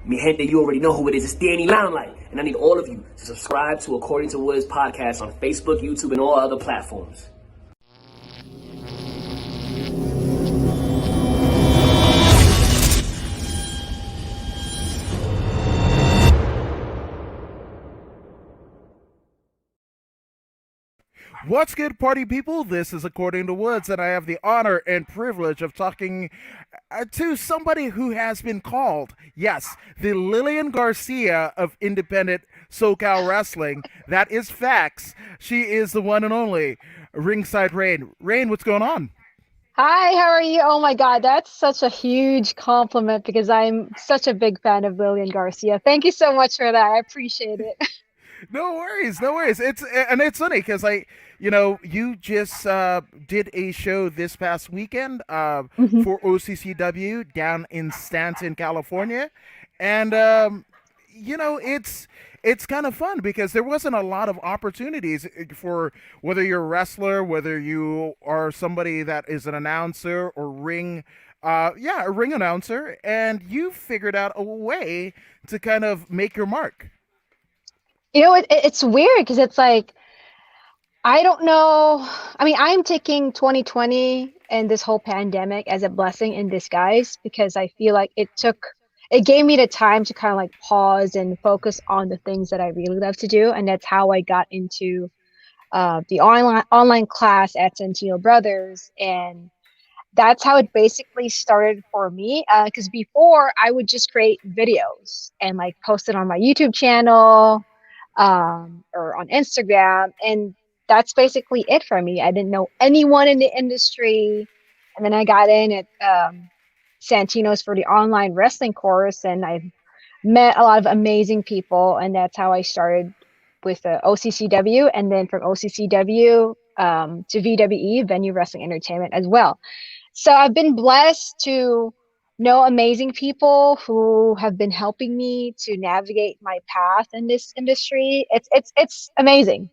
Mi gente, you already know who it is. It's Danny Limelight. And I need all of you to subscribe to According to Woods podcast on Facebook, YouTube, and all other platforms. What's good, party people? This is According to Woods, and I have the honor and privilege of talking to somebody who has been called, yes, the Lillian Garcia of independent SoCal wrestling. That is facts. She is the one and only Ringside Raine. Raine, what's going on? Hi, how are you? Oh my God, that's such a huge compliment because I'm such a big fan of Lillian Garcia. Thank you so much for that. I appreciate it. No worries, no worries. It's funny because you just did a show this past weekend Mhm. for OCCW down in Stanton, California, and it's kind of fun because there wasn't a lot of opportunities for whether you're a wrestler, whether you are somebody that is an announcer or a ring announcer, and you figured out a way to kind of make your mark. It's weird because it's like, I don't know. I mean, I'm taking 2020 and this whole pandemic as a blessing in disguise because I feel like it gave me the time to kind of like pause and focus on the things that I really love to do. And that's how I got into the online class at Santino Brothers, and that's how it basically started for me. Because before I would just create videos and like post it on my YouTube channel, or on Instagram, and that's basically it for me. I didn't know anyone in the industry, and then I got in at Santino's for the online wrestling course, and I met a lot of amazing people, and that's how I started with OCCW, and then from OCCW to VWE, Venue Wrestling Entertainment as well. So I've been blessed to know amazing people who have been helping me to navigate my path in this industry. It's amazing.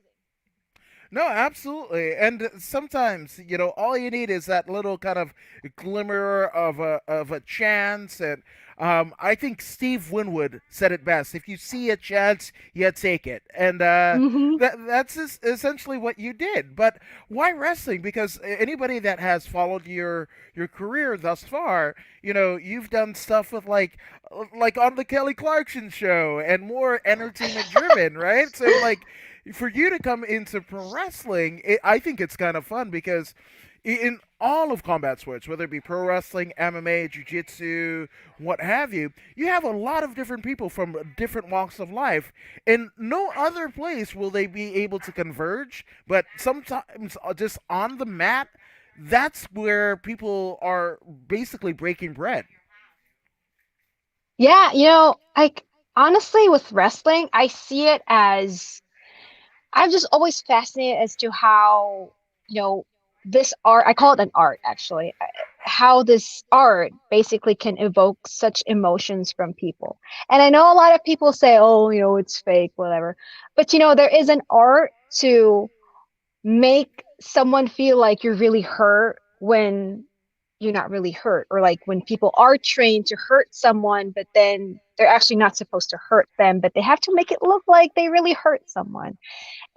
No, absolutely. And sometimes, all you need is that little kind of glimmer of a chance. And I think Steve Winwood said it best: "If you see a chance, you take it." And Hmm. that's essentially what you did. But why wrestling? Because anybody that has followed your career thus far, you've done stuff with like on the Kelly Clarkson show and more entertainment driven, right? So like for you to come into pro wrestling, I think it's kind of fun because in all of combat sports, whether it be pro wrestling, MMA, jiu-jitsu, what have you, you have a lot of different people from different walks of life. In no other place will they be able to converge, but sometimes just on the mat, that's where people are basically breaking bread. Yeah, like honestly, with wrestling, I see it as I'm just always fascinated as to how, you know, this art, I call it an art actually, how this art basically can evoke such emotions from people. And I know a lot of people say, oh, it's fake, whatever. But, there is an art to make someone feel like you're really hurt when you're not really hurt, or like when people are trained to hurt someone, but then they're actually not supposed to hurt them, but they have to make it look like they really hurt someone.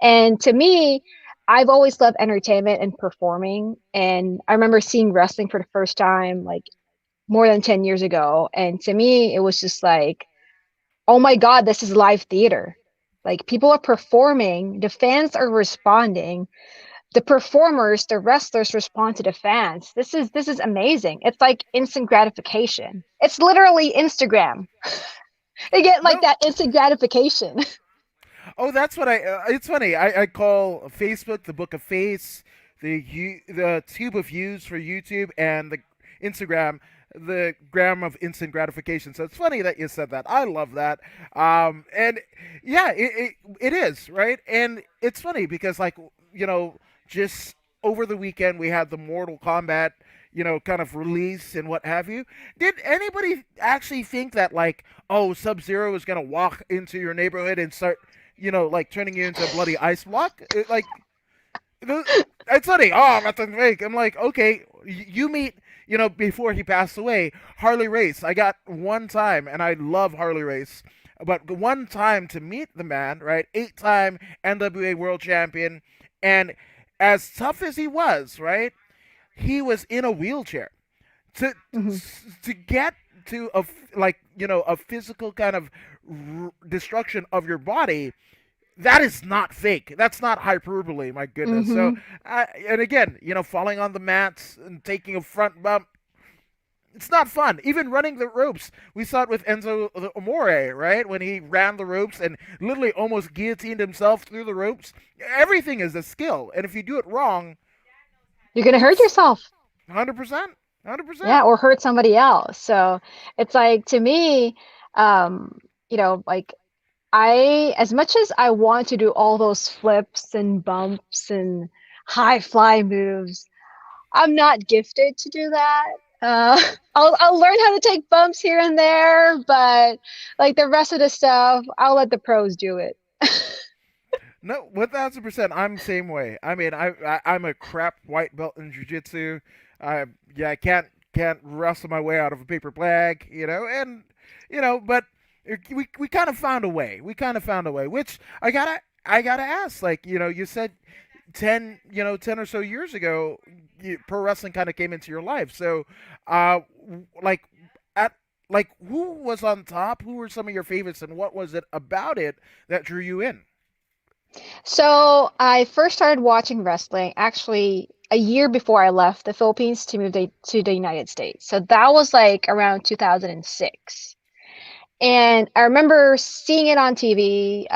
And to me, I've always loved entertainment and performing. And I remember seeing wrestling for the first time like more than 10 years ago. And to me, it was just like, oh my God, this is live theater. Like people are performing, the fans are responding, the performers, the wrestlers respond to the fans. This is amazing. It's like instant gratification. It's literally Instagram. They get like No, that instant gratification. oh, that's what I. It's funny. I call Facebook the book of face, the tube of views for YouTube, and the Instagram the gram of instant gratification. So it's funny that you said that. I love that. And yeah, it is right. And it's funny because just over the weekend we had the Mortal Kombat kind of release and what have you. Did anybody actually think that oh, Sub Zero is gonna walk into your neighborhood and start like turning you into a bloody ice block? It's funny. Oh, nothing fake. I'm like, okay, You meet, before he passed away, Harley Race. I got one time, and I love Harley Race, but one time to meet the man, right? 8-time NWA World Champion, and as tough as he was, right? He was in a wheelchair. To Hmm. to get to a physical kind of destruction of your body, that is not fake. That's not hyperbole. My goodness. So, Hmm. and again, falling on the mats and taking a front bump, it's not fun. Even running the ropes, we saw it with Enzo Amore, right? When he ran the ropes and literally almost guillotined himself through the ropes. Everything is a skill, and if you do it wrong, You're gonna hurt it's yourself. 100%, 100%. Yeah, or hurt somebody else. So it's like to me, um, like as much as I want to do all those flips and bumps and high fly moves, I'm not gifted to do that. I'll learn how to take bumps here and there, but like the rest of the stuff, I'll let the pros do it. No, 1,000%. I'm the same way. I mean, I'm a crap white belt in jujitsu. I Yeah, I can't wrestle my way out of a paper bag, and but we kind of found a way. We kind of found a way, which I gotta ask. Like, you said 10 or so years ago, pro wrestling kind of came into your life. So, like at who was on top? Who were some of your favorites, and what was it about it that drew you in? So I first started watching wrestling actually a year before I left the Philippines to move to the United States. So that was like around 2006. And I remember seeing it on TV,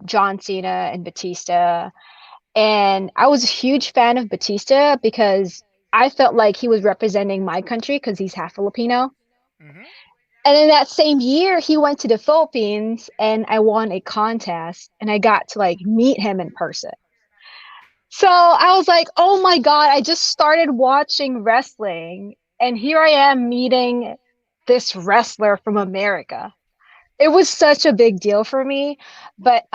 John Cena and Batista. And I was a huge fan of Batista because I felt like he was representing my country because he's half Filipino. Hmm. And in that same year, he went to the Philippines and I won a contest and I got to like meet him in person. So I was like, oh my God, I just started watching wrestling and here I am meeting this wrestler from America. It was such a big deal for me, but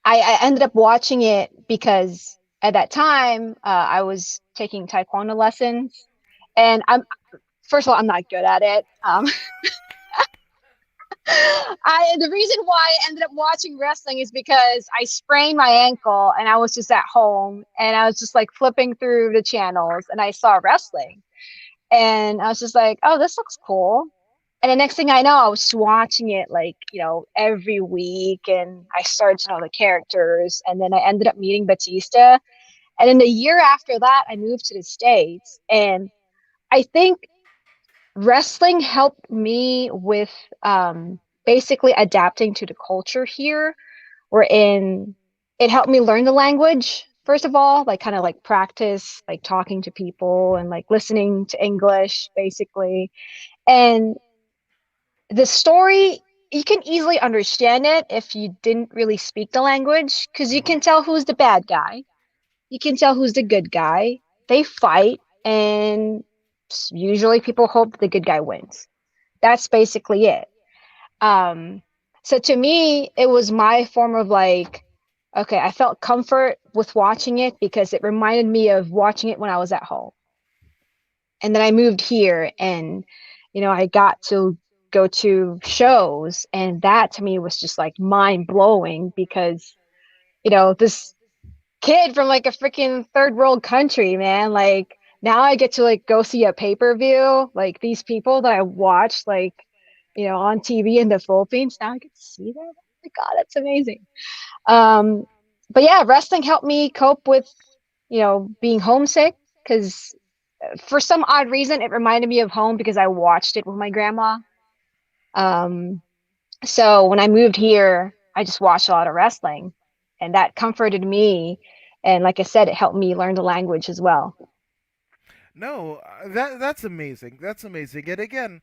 I ended up watching it because at that time I was taking taekwondo lessons, and I'm first of all I'm not good at it. I the reason why I ended up watching wrestling is because I sprained my ankle and I was just at home and I was just like flipping through the channels and I saw wrestling and I was just like, oh, this looks cool. And the next thing I know, I was watching it like, every week and I started to know the characters. And then I ended up meeting Batista. And then the year after that, I moved to the States. And I think wrestling helped me with basically adapting to the culture here, wherein it helped me learn the language. First of all, like kind of like practice, like talking to people and like listening to English, basically. And the story, you can easily understand it if you didn't really speak the language because you Hmm. can tell who's the bad guy, you can tell who's the good guy. They fight and usually people hope the good guy wins. That's basically it. um so to me it was my form of like, okay, I felt comfort with watching it because it reminded me of watching it when I was at home. And then I moved here and I got to go to shows and that to me was just like mind blowing because this kid from like a freaking third world country, man, like now I get to like go see a pay-per-view, like these people that I watched like on TV in the Philippines, now I get to see them. Oh my God, that's amazing. um but yeah, wrestling helped me cope with being homesick because for some odd reason, it reminded me of home because I watched it with my grandma. Um, so when I moved here, I just watched a lot of wrestling, and that comforted me. And like I said, it helped me learn the language as well. No, that's amazing. That's amazing. And again,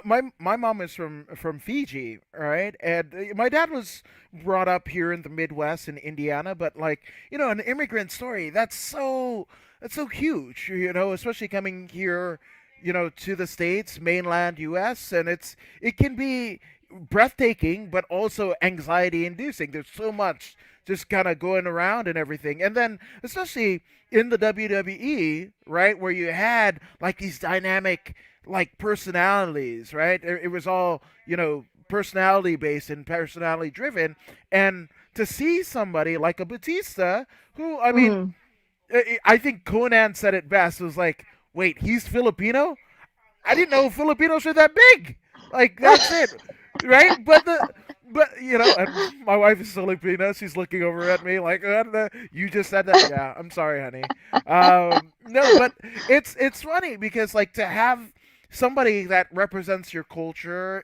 my mom is from Fiji, right? And my dad was brought up here in the Midwest in Indiana, but like, an immigrant story. That's so huge, especially coming here, to the States, mainland US, and it can be breathtaking, but also anxiety inducing. There's so much just kind of going around and everything. And then, especially in the WWE, right, where you had like these dynamic, like personalities, right? It was all, personality based and personality driven. And to see somebody like a Batista, who, I mean, Mm. I think Conan said it best. It was like, wait, he's Filipino? I didn't know Filipinos are that big. Like that's it, right? But and my wife is Filipina. She's looking over at me like, you just said that. Yeah, I'm sorry, honey. No, but it's funny because like to have somebody that represents your culture,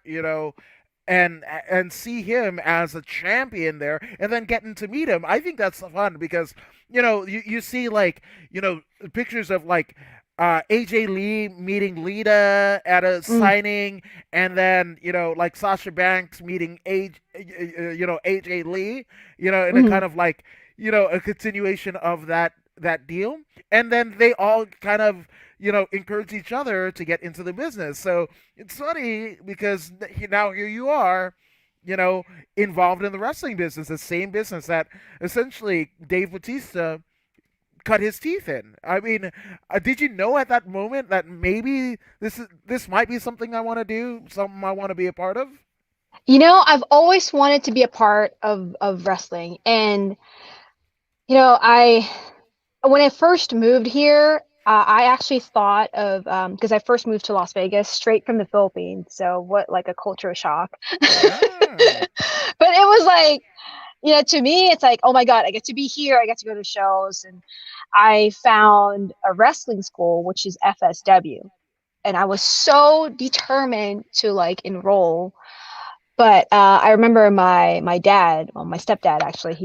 and see him as a champion there, and then getting to meet him. I think that's fun because you see like pictures of like AJ Lee meeting Lita at a Mm. signing, and then like Sasha Banks meeting AJ Lee, in a Mm. kind of like a continuation of that deal, and then they all kind of encourage each other to get into the business. So it's funny because now here you are, you know, involved in the wrestling business, the same business that essentially Dave Batista cut his teeth in. I mean, did you know at that moment that maybe this might be something I want to do, something I want to be a part of? I've always wanted to be a part of wrestling, and I when I first moved here, I actually thought of because I first moved to Las Vegas straight from the Philippines, so what like a culture shock. Ah. But it was like, to me, it's like, oh my God, I get to be here. I get to go to shows. And I found a wrestling school, which is FSW. And I was so determined to like enroll. But I remember my dad, well, my stepdad actually,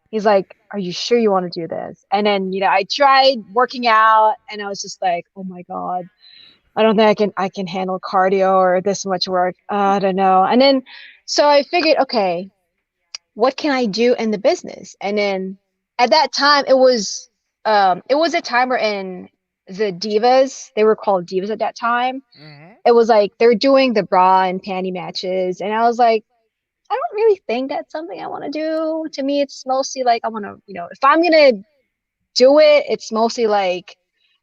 he's like, "Are you sure you want to do this?" And then I tried working out, and I was just like, "Oh my God, I don't think I can handle cardio or this much work. I don't know." And then so I figured, okay, what can I do in the business? And then at that time, it was a time where in the divas, they were called divas at that time. Hmm. It was like they're doing the bra and panty matches, and I was like, I don't really think that's something I want to do. To me, it's mostly like I want to, if I'm gonna do it, it's mostly like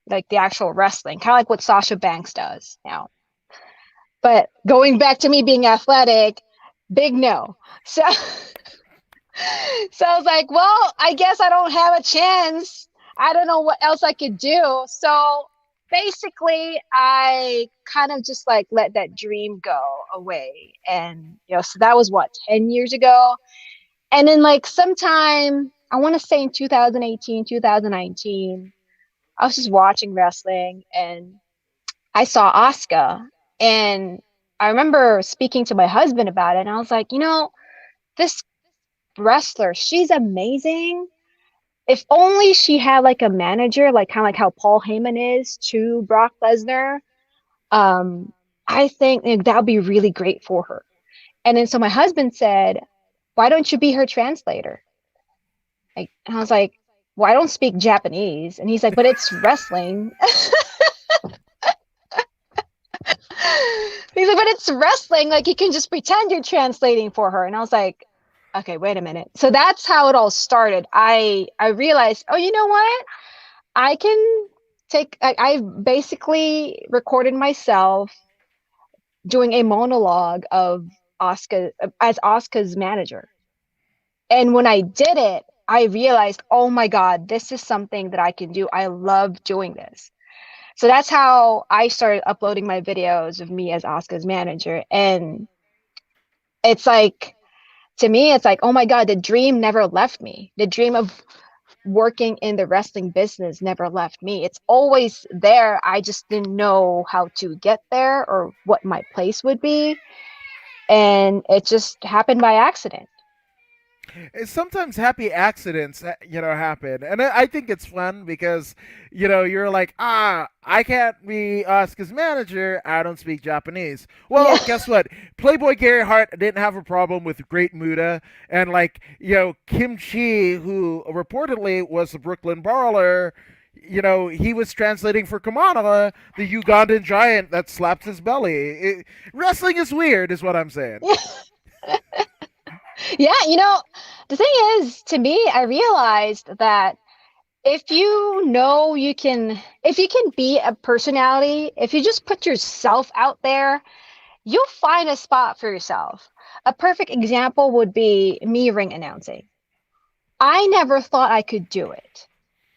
the actual wrestling, kind of like what Sasha Banks does now. But going back to me being athletic, big no. So so I was like, well, I guess I don't have a chance. I don't know what else I could do. So basically, I kind of just like let that dream go away. And, so that was what, 10 years ago? And then, like, sometime, I want to say in 2018, 2019, I was just watching wrestling and I saw Asuka. And I remember speaking to my husband about it. And I was like, this wrestler, she's amazing. If only she had like a manager, like kind of like how Paul Heyman is to Brock Lesnar. Um, I think that would be really great for her. And then so my husband said, "Why don't you be her translator?" Like, and I was like, "Well, I don't speak Japanese." And he's like, "But it's wrestling." He's like, "But it's wrestling. Like, you can just pretend you're translating for her." And I was like, "Okay, wait a minute." So that's how it all started. I realized, oh, you know what? I can I basically recorded myself doing a monologue of Oscar as Oscar's manager. And when I did it, I realized, oh my God, this is something that I can do. I love doing this. So that's how I started uploading my videos of me as Oscar's manager. And it's like, to me, it's like, oh my God, the dream never left me. The dream of working in the wrestling business never left me. It's always there. I just didn't know how to get there or what my place would be. And it just happened by accident. Sometimes happy accidents, happen, and I think it's fun because, you're like, I can't be Asuka's manager. I don't speak Japanese. Yeah. Well, guess what? Playboy Gary Hart didn't have a problem with Great Muda, and like, Kim Chi, who reportedly was a Brooklyn brawler. he was translating for Kamala, the Ugandan giant that slaps his belly. Wrestling is weird, is what I'm saying. Yeah, the thing is, to me, I realized that if you can be a personality, if you just put yourself out there, you'll find a spot for yourself. A perfect example would be me ring announcing. I never thought I could do it.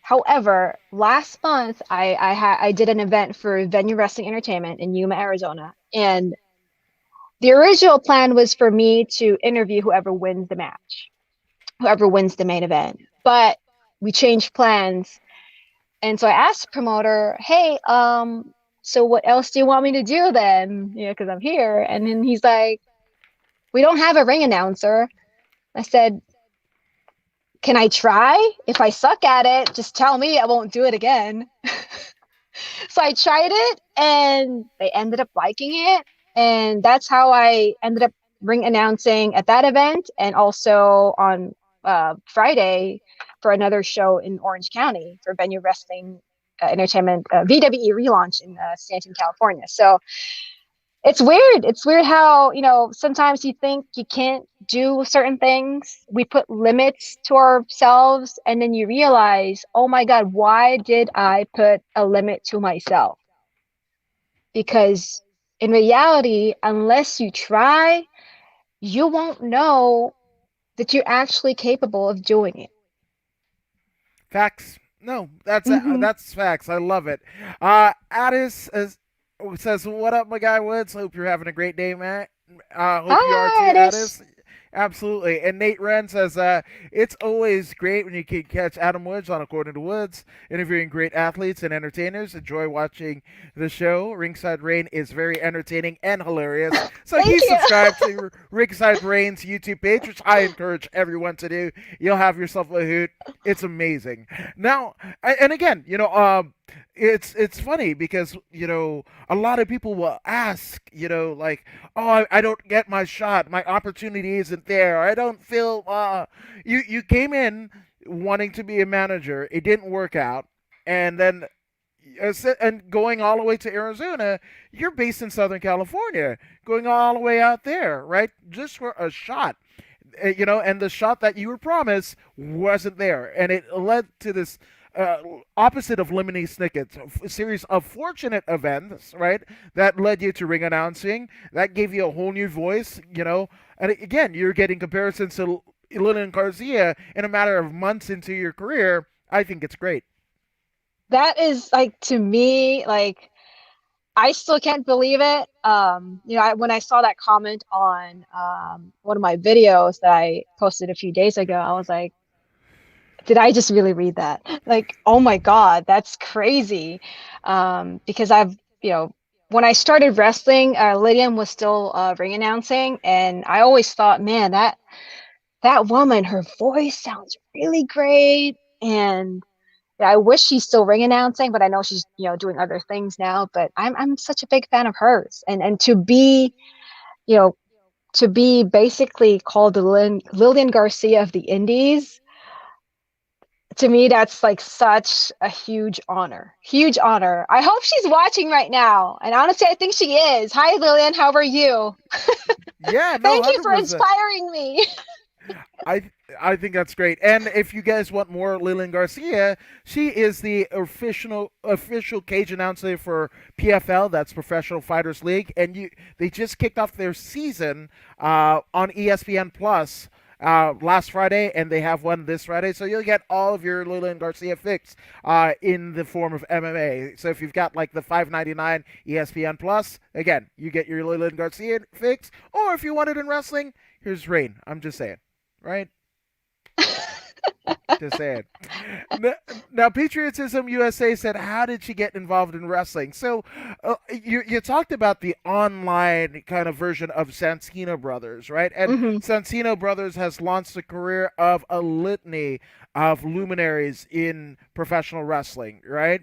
However, last month I did an event for Venue Wrestling Entertainment in Yuma, Arizona, and the original plan was for me to interview whoever wins the match, whoever wins the main event. But we changed plans, and so I asked the promoter, "Hey, so what else do you want me to do then? Because I'm here." And then he's like, "We don't have a ring announcer." I said, "Can I try? If I suck at it, just tell me. I won't do it again." So I tried it and they ended up liking it. And that's how I ended up ring announcing at that event and also on Friday for another show in Orange County for Venue Wrestling Entertainment VWE relaunch in Stanton, California. So it's weird. It's weird how, sometimes you think you can't do certain things. We put limits to ourselves and then you realize, oh my God, why did I put a limit to myself? Because in reality, unless you try, you won't know that you're actually capable of doing it. Facts. No, Hmm. that's facts. I love it. Addis says, "What up, my guy Woods? Hope you're having a great day, man. Hope you are Hi, too, Addis. Addis." Absolutely. And Nate Wren says, "It's always great when you can catch Adam Woods on According to Woods, interviewing great athletes and entertainers. Enjoy watching the show. Ringside Raine is very entertaining and hilarious." So Thank he's you. subscribed to Ringside Raine's YouTube page, which I encourage everyone to do. You'll have yourself a hoot. It's amazing. Now, and again, it's funny because a lot of people will ask, like, "Oh, I don't get my shot. My opportunity isn't there. I don't feel." You came in wanting to be a manager. It didn't work out, and then and going all the way to Arizona, you're based in Southern California, going all the way out there, right? Just for a shot. And the shot that you were promised wasn't there, and it led to this uh, opposite of Lemony Snicket's a series of fortunate events, right? That led you to ring announcing, that gave you a whole new voice, and again, you're getting comparisons to Lillian Garcia in a matter of months into your career. I think it's great. That is like to me, like I still can't believe it. When I saw that comment on one of my videos that I posted a few days ago, I was like, did I just really read that? Like, oh my God, that's crazy. Because when I started wrestling, Lydian was still ring announcing, and I always thought, man, that woman, her voice sounds really great, and yeah, I wish she's still ring announcing, but I know she's doing other things now. But I'm such a big fan of hers, and you know to be basically called the Lillian Garcia of the Indies, to me that's like such a huge honor. Huge honor. I hope she's watching right now, and honestly, I think she is. Hi, Lillian. How are you? Yeah, no, Thank you hundred for percent. inspiring me. I I think that's great. And if you guys want more Lillian Garcia, she is the official cage announcer for PFL, that's Professional Fighters League, and they just kicked off their season on ESPN Plus. Last Friday, and they have one this Friday, so you'll get all of your Lillian Garcia fix in the form of MMA. So if you've got like the $5.99 ESPN Plus, again, you get your Lillian Garcia fix. Or if you want it in wrestling, here's Rain. I'm just saying, right? Just saying. Now, Patriotism USA said, "How did she get involved in wrestling?" So, you talked about the online kind of version of Santino Brothers, right? And Hmm. Santino Brothers has launched a career of a litany of luminaries in professional wrestling, right?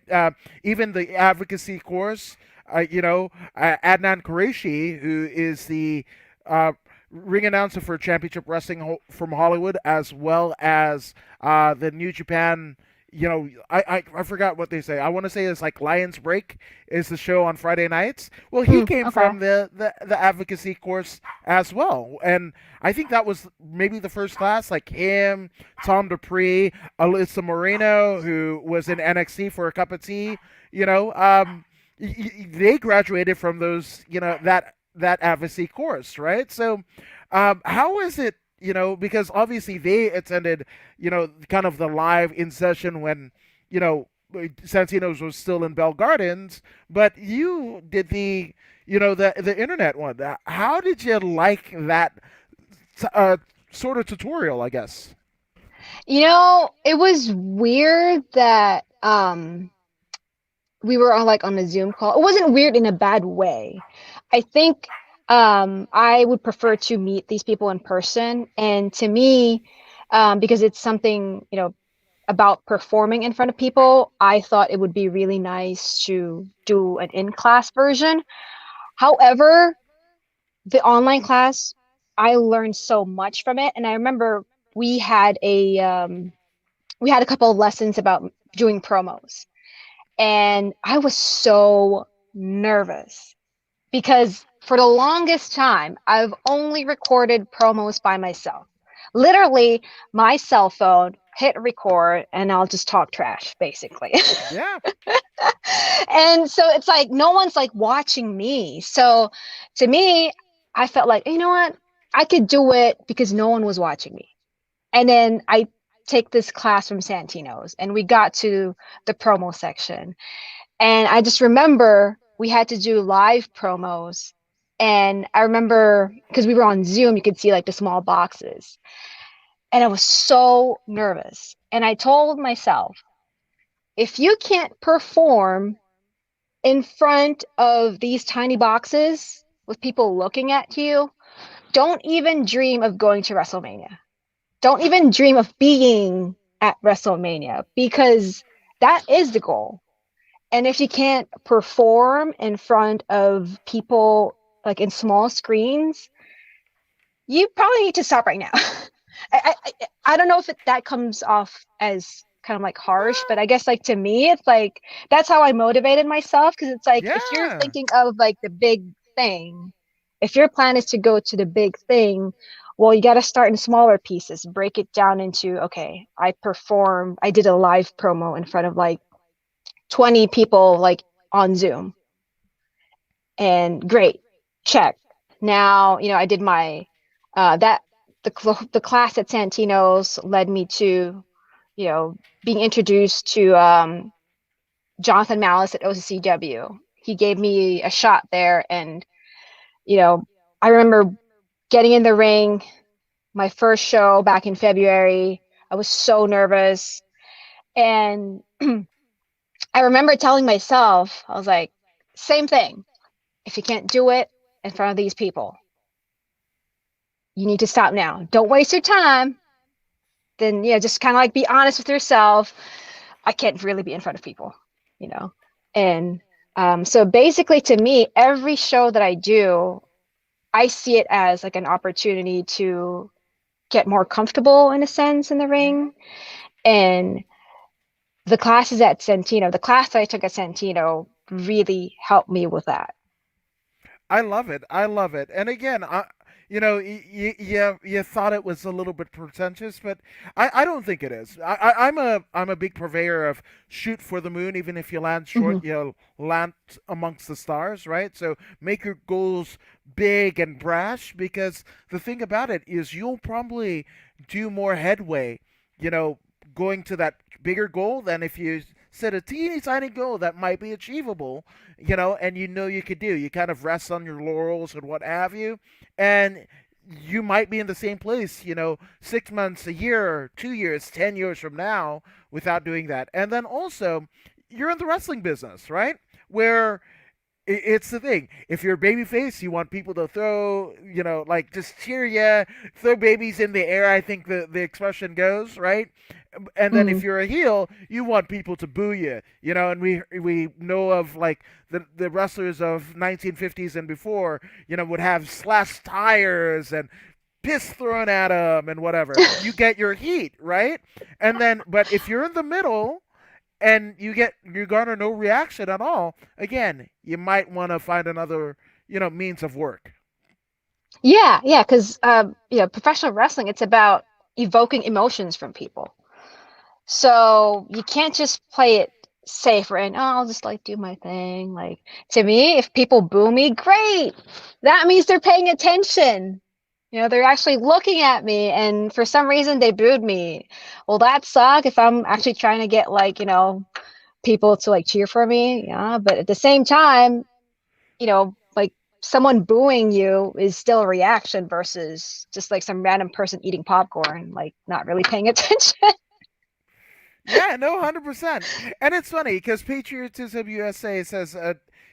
Even the advocacy course, Adnan Qureshi, who is the uh, ring announcer for Championship Wrestling from Hollywood, as well as the New Japan I forgot what they say. I want to say it's like Lions Break is the show on Friday nights. Well, he came Okay. from the advocacy course as well, and I think that was maybe the first class. Like him, Tom Dupree, Alyssa Moreno, who was in NXT for a cup of tea. They graduated from those. That advocacy course, right? So, how is it? Because obviously they attended kind of the live in session when, Santino's was still in Bell Gardens, but you did the internet one. How did you like that uh, sort of tutorial? I guess. It was weird that we were on like on a Zoom call. It wasn't weird in a bad way. I think I would prefer to meet these people in person. And to me, because it's something, about performing in front of people, I thought it would be really nice to do an in-class version. However, the online class, I learned so much from it. And I remember we had a couple of lessons about doing promos. And I was so nervous because for the longest time, I've only recorded promos by myself. Literally, my cell phone, hit record, and I'll just talk trash, basically. Yeah. And so it's like no one's like watching me. So to me, I felt like, you know what? I could do it because no one was watching me. And then I take this class from Santino's and we got to the promo section. And I just remember we had to do live promos. And I remember because we were on Zoom, you could see like the small boxes. And I was so nervous. And I told myself, if you can't perform in front of these tiny boxes with people looking at you, don't even dream of going to WrestleMania. Don't even dream of being at WrestleMania because that is the goal. And if you can't perform in front of people like in small screens, you probably need to stop right now. I don't know if that comes off as kind of like harsh, but I guess like to me, it's like that's how I motivated myself because it's like if you're Yeah. thinking of like the big thing, if your plan is to go to the big thing, well, you got to start in smaller pieces, break it down into okay, I did a live promo in front of like 20 people like on Zoom. And great, check. Now, I did my that the class at Santino's led me to, being introduced to Jonathan Malice at OCCW. He gave me a shot there, and you know, I remember getting in the ring, my first show back in February. I was so nervous, and I remember telling myself, I was like, same thing. If you can't do it in front of these people, you need to stop now. Don't waste your time. Then, just kind of like be honest with yourself. I can't really be in front of people, you know? And so basically, to me, every show that I do, I see it as like an opportunity to get more comfortable in a sense in the ring. And the classes at Santino, the class that I took at Santino really helped me with that. I love it. I love it. And again, you thought it was a little bit pretentious, but I don't think it is. I'm a big purveyor of shoot for the moon, even if you land short, Hmm. you'll land amongst the stars, right? So make your goals big and brash, because the thing about it is you'll probably do more headway, you know, going to that bigger goal than if you set a teeny tiny goal that might be achievable, and you could do. You kind of rest on your laurels and what have you, and you might be in the same place, 6 months, a year, 2 years, 10 years from now without doing that. And then also, you're in the wrestling business, right? Where it's the thing. If you're a baby face, you want people to throw, like just cheer you, throw babies in the air. I think the expression goes, right? And then Hmm. if you're a heel, you want people to boo you, And we know of like the wrestlers of 1950s and before, would have slashed tires and piss thrown at them and whatever. You get your heat, right? And then, but if you're in the middle and you garner no reaction at all, again, you might want to find another, means of work. Yeah, yeah, because professional wrestling, it's about evoking emotions from people. So you can't just play it safe and oh, I'll just like do my thing. Like to me, if people boo me, great. That means they're paying attention. They're actually looking at me, and for some reason they booed me. Well, that suck if I'm actually trying to get like, people to like cheer for me. Yeah, but at the same time, like someone booing you is still a reaction versus just like some random person eating popcorn, like not really paying attention. Yeah, no, 100%. And it's funny because Patriotism USA says,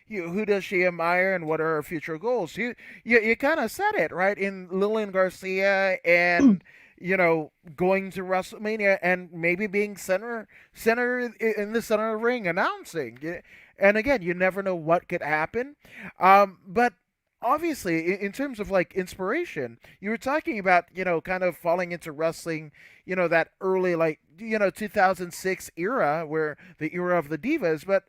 who does she admire and what are her future goals? You kind of said it, right? In Lillian Garcia and, going to WrestleMania and maybe being center in the center of the ring announcing. And again, you never know what could happen. But obviously, in terms of like inspiration, you were talking about, kind of falling into wrestling, that early, like, 2006 era where the era of the divas. But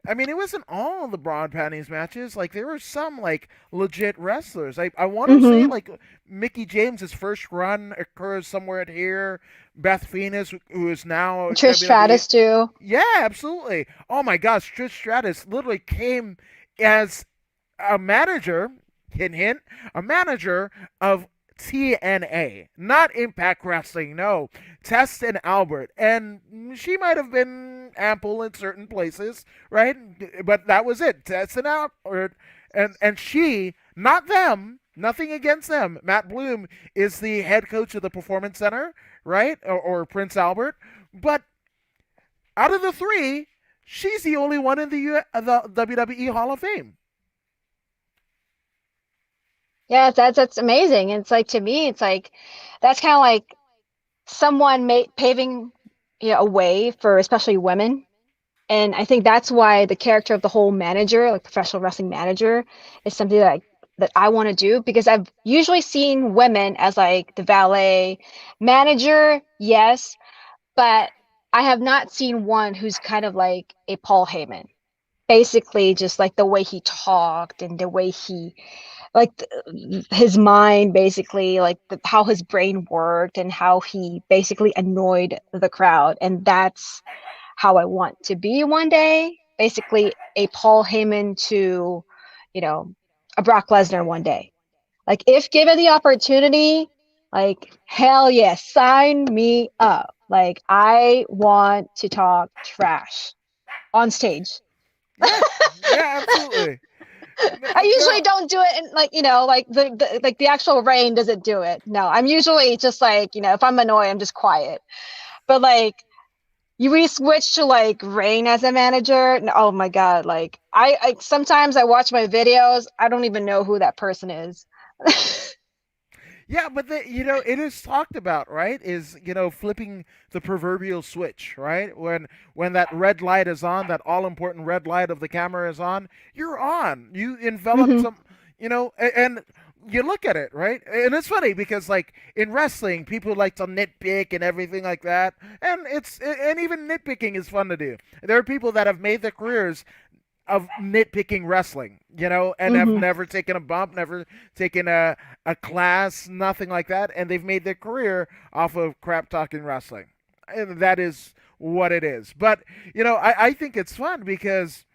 I mean, it wasn't all the broad panties matches. Like, there were some, like, legit wrestlers. I want to say, Hmm. like, Mickey James's first run occurs somewhere at here. Beth Phoenix, who is now Trish WWE. Stratus too. Yeah, absolutely. Oh my gosh, Trish Stratus literally came as a manager, hint hint, a manager of TNA, not Impact Wrestling, no, Test and Albert. And she might have been ample in certain places, right? But that was it. Test and Albert. And she, not them, nothing against them. Matt Bloom is the head coach of the Performance Center, right? Or Prince Albert. But out of the three, she's the only one in the WWE Hall of Fame. Yeah, that's amazing. And it's like to me, it's like that's kind of like someone paving a way for especially women. And I think that's why the character of the whole manager, like professional wrestling manager, is something that I want to do because I've usually seen women as like the valet manager, yes, but I have not seen one who's kind of like a Paul Heyman. Basically, just like the way he talked and the way he like his mind basically like how his brain worked and how he basically annoyed the crowd, and that's how I want to be one day, basically a Paul Heyman to you know a Brock Lesnar one day. Like if given the opportunity, like hell yes, sign me up. Like I want to talk trash on stage. Yeah, yeah, absolutely. No, I usually no, don't do it, and like like the actual Rain doesn't do it. No, I'm usually just like if I'm annoyed, I'm just quiet. But like you re-switch to like Rain as a manager, and oh my god, like I sometimes I watch my videos, I don't even know who that person is. yeah, but it is talked about, right? Is flipping the proverbial switch, right? When that red light is on, that all important red light of the camera is on, you're on. You envelop Hmm. some, and you look at it, right? And it's funny because like in wrestling, people like to nitpick and everything like that, and even nitpicking is fun to do. There are people that have made their careers of nitpicking wrestling, and have Hmm. never taken a bump, never taken a class, nothing like that, and they've made their career off of crap talking wrestling. And that is what it is. But, I think it's fun because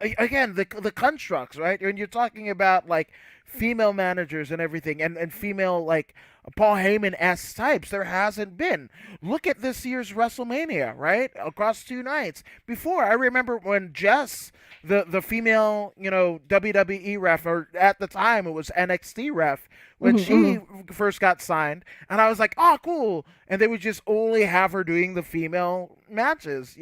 again the constructs, right? When you're talking about like female managers and everything, and female like Paul Heyman s types, there hasn't been. Look at this year's WrestleMania, right? Across 2 nights. Before, I remember when Jess, the female, WWE ref, or at the time it was NXT ref, when Hmm. Hmm. she first got signed, and I was like, oh, cool. And they would just only have her doing the female matches,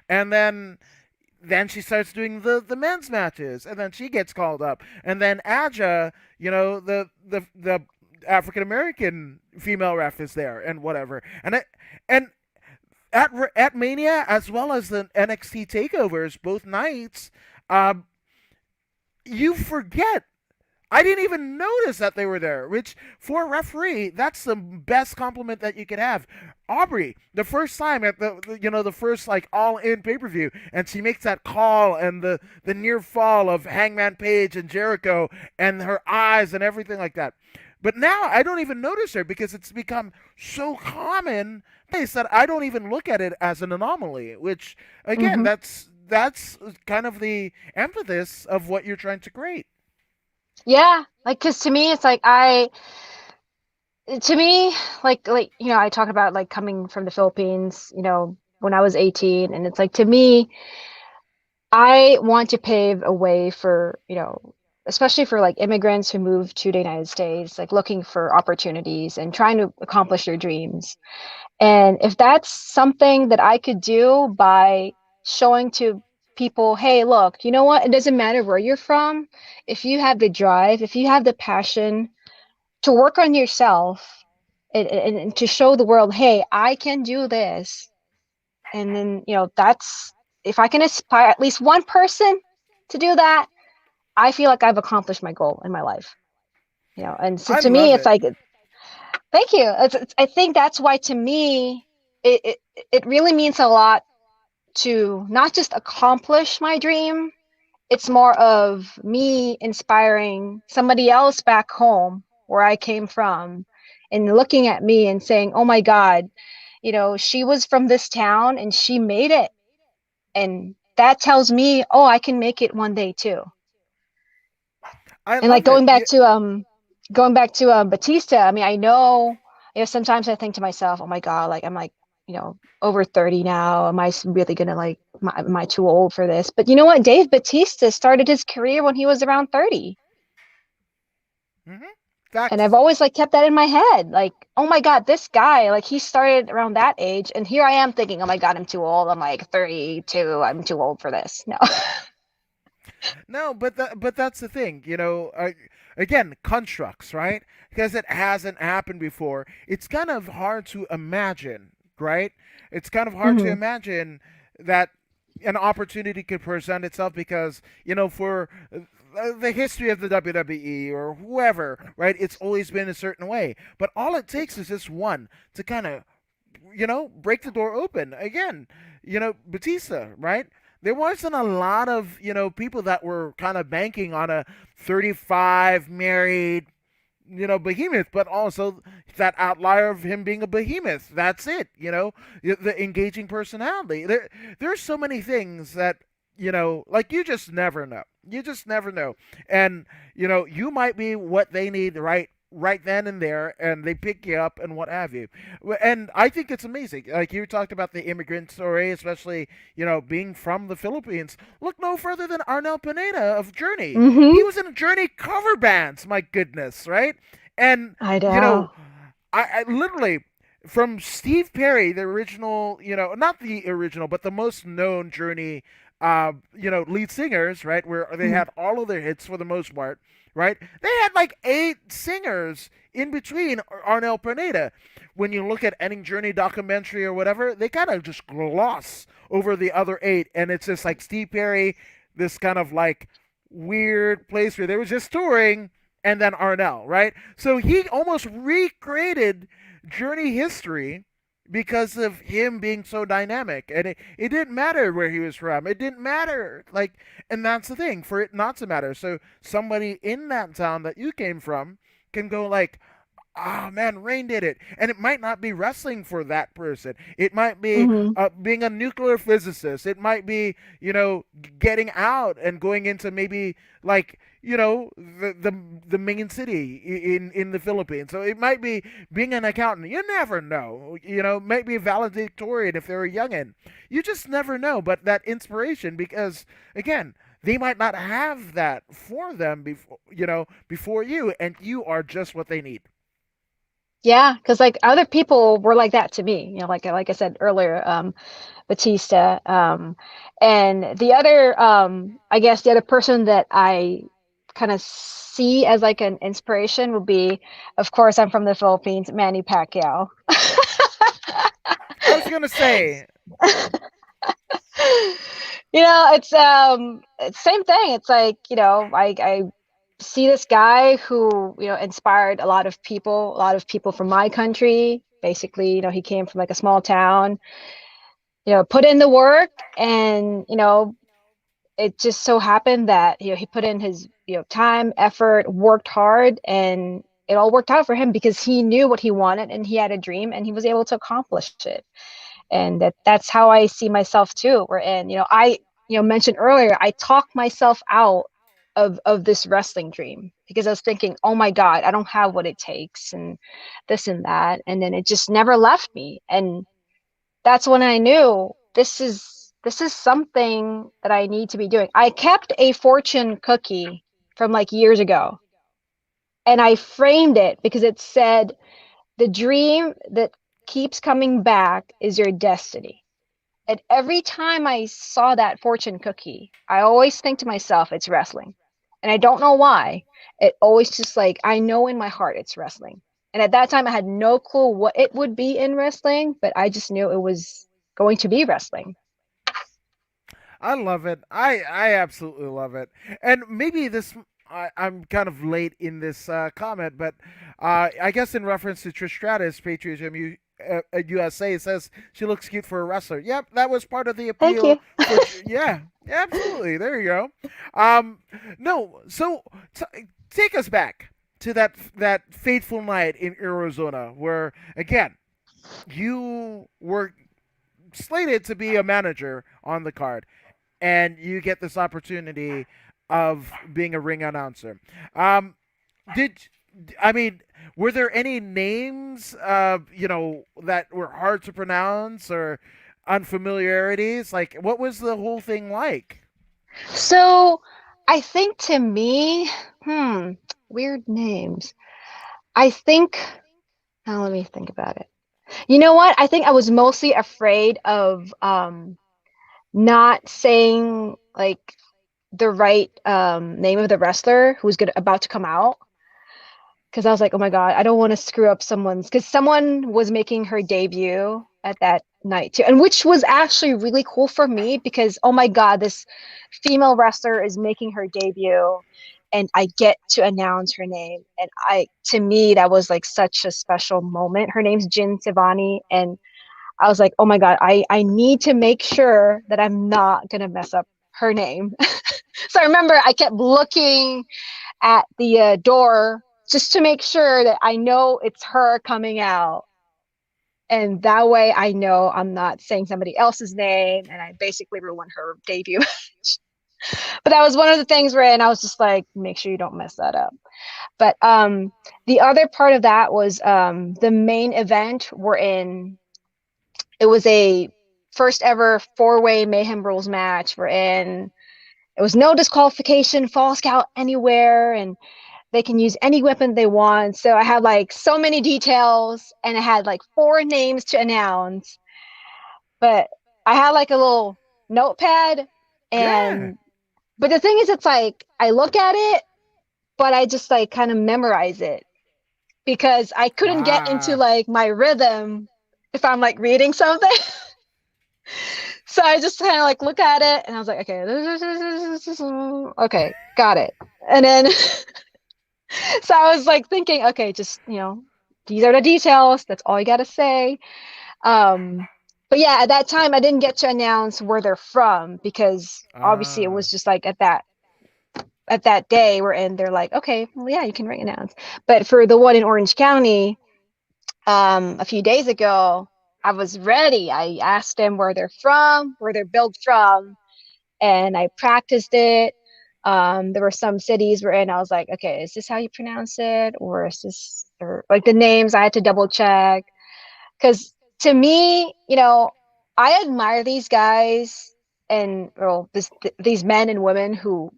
and then she starts doing the men's matches, and then she gets called up, and then Aja, the African American female ref is there, and whatever, and at Mania as well as the NXT takeovers both nights, um, you forget. I didn't even notice that they were there, which for a referee, that's the best compliment that you could have. Aubrey, the first time at the first like all in pay per view, and she makes that call and the near fall of Hangman Page and Jericho and her eyes and everything like that. But now I don't even notice her because it's become so common that I don't even look at it as an anomaly. Which again, Hmm. that's kind of the emphasis of what you're trying to create. Yeah, like because to me it's like to me like I talk about like coming from the Philippines, when I was 18, and it's like to me I want to pave a way for, especially for like immigrants who move to the United States, like looking for opportunities and trying to accomplish their dreams. And if that's something that I could do by showing to people, hey, look, you know what? It doesn't matter where you're from. If you have the drive, if you have the passion to work on yourself and to show the world, hey, I can do this. And then, that's if I can inspire at least one person to do that, I feel like I've accomplished my goal in my life. And so I to me, love it's it. like, thank you. I think that's why to me, it really means a lot to not just accomplish my dream. It's more of me inspiring somebody else back home where I came from and looking at me and saying, oh my God, she was from this town and she made it. And that tells me, oh, I can make it one day too. I And like love it. Yeah, going back to Batista, I mean, I know, sometimes I think to myself, oh my God, like I'm like, over 30 now. Am I really gonna like am I too old for this? But you know what? Dave Batista started his career when he was around 30. hmm And I've facts. always like kept that in my head. Like, oh my God, this guy, like he started around that age. And here I am thinking, oh my God, I'm too old. I'm like 32. I'm too old for this. No. No, but that's the thing. Again, constructs, right? Because it hasn't happened before. It's kind of hard to imagine, right? It's kind of hard to Hmm. imagine that an opportunity could present itself because for the history of the WWE or whoever, right? It's always been a certain way. But all it takes is just one to kind of break the door open again. Batista, right? There wasn't a lot of people that were kind of banking on a 35 married behemoth, but also that outlier of him being a behemoth. That's it. The engaging personality. There's so many things that like you just never know. You just never know, and you might be what they need right then and there, and they pick you up and what have you. And I think it's amazing. Like you talked about the immigrant story, especially being from the Philippines. Look no further than Arnel Pineda of Journey. He Hmm. was in Journey cover bands. My goodness, right? And I you know. know, I literally from Steve Perry, the original, not the original, but the most known Journey, lead singers, right? Where they Mhm. had all of their hits for the most part, right? They had like 8 singers in between Arnel Pineda. When you look at any Journey documentary or whatever, they kind of just gloss over the other 8, and it's just like Steve Perry, this kind of like weird place where they were just touring, and then Arnell, right? So he almost recreated Journey history because of him being so dynamic. And it didn't matter where he was from. It didn't matter. And that's the thing, for it not to matter. So somebody in that town that you came from can go like, oh man, Rain did it. And it might not be wrestling for that person. It might be Hmm. being a nuclear physicist. It might be, getting out and going into maybe like, the main city in the Philippines. So it might be being an accountant. You never know. Maybe valedictorian if they're a youngin. You just never know. But that inspiration, because again, they might not have that for them before you, and you are just what they need. Yeah, because like other people were like that to me, like I said earlier, Batista, and the other, I guess the other person that I kind of see as like an inspiration would be, of course, I'm from the Philippines, Manny Pacquiao. I was gonna say, It's same thing. It's like, I see this guy who, inspired a lot of people from my country. Basically, he came from like a small town, put in the work, and, it just so happened that, he put in his, time, effort, worked hard, and it all worked out for him because he knew what he wanted and he had a dream and he was able to accomplish it. And that's how I see myself too. And, I, mentioned earlier, I talked myself out of this wrestling dream because I was thinking, oh my God, I don't have what it takes and this and that. And then it just never left me. And that's when I knew this is something that I need to be doing. I kept a fortune cookie from like years ago and I framed it because it said the dream that keeps coming back is your destiny. And every time I saw that fortune cookie, I always think to myself, it's wrestling. And I don't know why. It always just like, I know in my heart it's wrestling. And at that time, I had no clue what it would be in wrestling, but I just knew it was going to be wrestling. I love it. I absolutely love it. And maybe this I'm kind of late in this comment, but I guess in reference to Trish Stratus, Patriotism USA says she looks cute for a wrestler. Yep, that was part of the Thank appeal you. for. Yeah, absolutely. There you go. Um, no, so take us back to that fateful night in Arizona, where again you were slated to be a manager on the card, and you get this opportunity of being a ring announcer. Um, did I mean were there any names that were hard to pronounce or unfamiliarities? Like what was the whole thing like? So I think to me, weird names. I think, now let me think about it. You know what? I think I was mostly afraid of not saying like the right name of the wrestler who was about to come out because I was like, oh my God, I don't want to screw up someone's, because someone was making her debut at that night too, and which was actually really cool for me because oh my God, this female wrestler is making her debut and I get to announce her name. And to me, that was like such a special moment. Her name's Jin Sivani, and I was like, oh my God, I need to make sure that I'm not gonna mess up her name. So I remember I kept looking at the door just to make sure that I know it's her coming out. And that way I know I'm not saying somebody else's name and I basically ruined her debut. But that was one of the things where, and I was just like, make sure you don't mess that up. But the other part of that was the main event we're in. It was a first ever four-way Mayhem Rules match. We're in. It was no disqualification, false count anywhere, and they can use any weapon they want. So I had like so many details and I had like four names to announce. But I had like a little notepad Yeah. and but the thing is it's like I look at it, but I just like kind of memorize it because I couldn't get into Ah. like my rhythm if I'm like reading something. So I just kind of like look at it and I was like, okay, okay, got it. And then so I was like thinking, okay, just these are the details. That's all you gotta say. But yeah, at that time I didn't get to announce where they're from because obviously it Ah. was just like at that day we're in, they're like, okay, well yeah, you can ring announce. But for the one in Orange County, a few days ago, I was ready. I asked them where they're from, where they're built from, and I practiced it. There were some cities we're in. I was like, okay, is this how you pronounce it, or is this, or like the names? I had to double check because to me, I admire these guys and well, these men and women who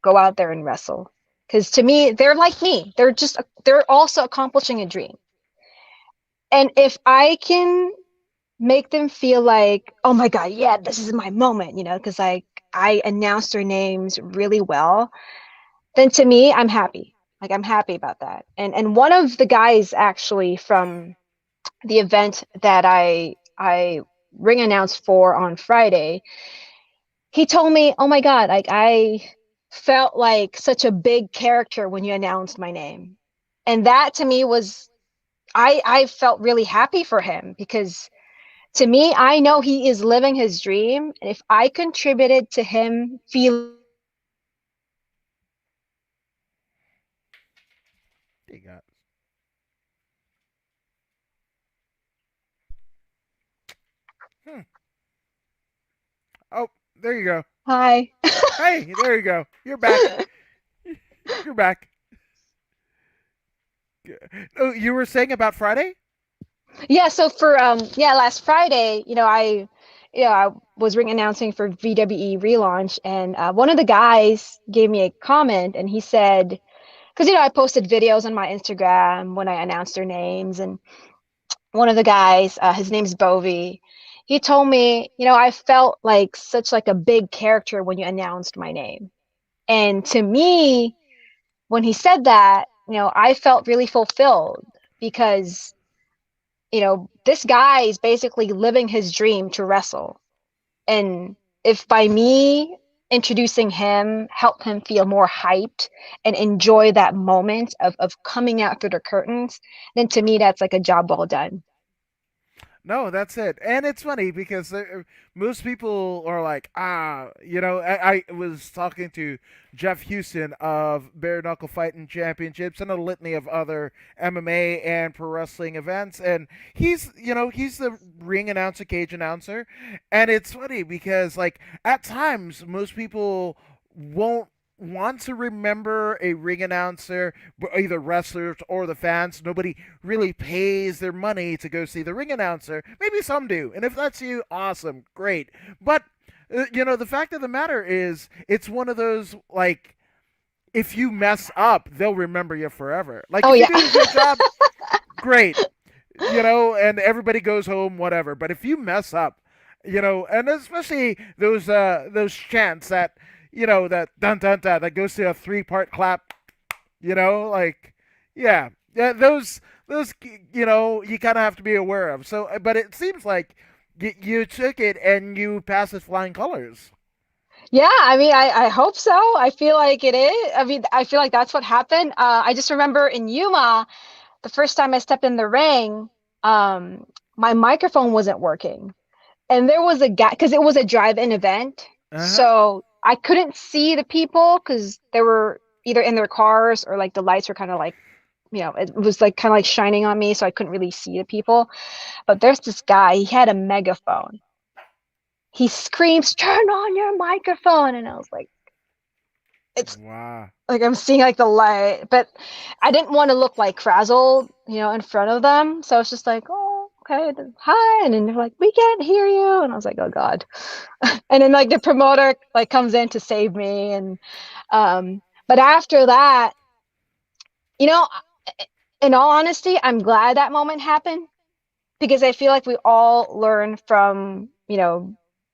go out there and wrestle. Because to me, they're like me. They're also accomplishing a dream. And if I can make them feel like, oh my God, yeah, this is my moment, because I announced their names really well, then to me, I'm happy. Like I'm happy about that. And one of the guys actually from the event that I ring announced for on Friday, he told me, oh my God, like I felt like such a big character when you announced my name. And that to me was, I felt really happy for him because to me, I know he is living his dream. And if I contributed to him feeling You got. Hmm. Oh, there you go. hi. Hey, there you go. You're back. You're back. Oh, you were saying about Friday? Yeah, so for yeah, last Friday, I was ring announcing for VWE relaunch, and one of the guys gave me a comment, and he said, because I posted videos on my Instagram when I announced their names, and one of the guys, his name's Bovie, he told me, I felt like such like a big character when you announced my name. And to me, when he said that, I felt really fulfilled because this guy is basically living his dream to wrestle. And if by me introducing him help him feel more hyped and enjoy that moment of coming out through the curtains, then to me, that's like a job well done. No, that's it. And it's funny because most people are like, I was talking to Jeff Houston of Bare Knuckle Fighting Championships and a litany of other MMA and pro wrestling events. And he's the ring announcer, cage announcer. And it's funny because, like, at times, most people won't want to remember a ring announcer, either wrestlers or the fans. Nobody really pays their money to go see the ring announcer. Maybe some do, and if that's you, awesome, great. But the fact of the matter is, it's one of those, like, if you mess up, they'll remember you forever. Like, Oh if you yeah. do a good job, great, and everybody goes home, whatever. But if you mess up, and especially those chants that that dun dun dun that goes to a 3-part clap, like, yeah, yeah, those you kind of have to be aware of. So, but it seems like you took it and you passed with flying colors. Yeah, I mean, I hope so. I feel like it is. I mean, I feel like that's what happened. I just remember in Yuma, the first time I stepped in the ring, um, my microphone wasn't working. And there was a guy, because it was a drive-in event. Uh huh. So I couldn't see the people because they were either in their cars or like the lights were kind of like, it was like kind of like shining on me. So I couldn't really see the people. But there's this guy, he had a megaphone. He screams, "Turn on your microphone." And I was like, it's Wow. like I'm seeing like the light, but I didn't want to look like frazzled, in front of them. So I was just like, "Oh, okay, hi." And then they're like, "We can't hear you." And I was like, "Oh God." And then like the promoter like comes in to save me. And but after that, you know, in all honesty, I'm glad that moment happened because I feel like we all learn from,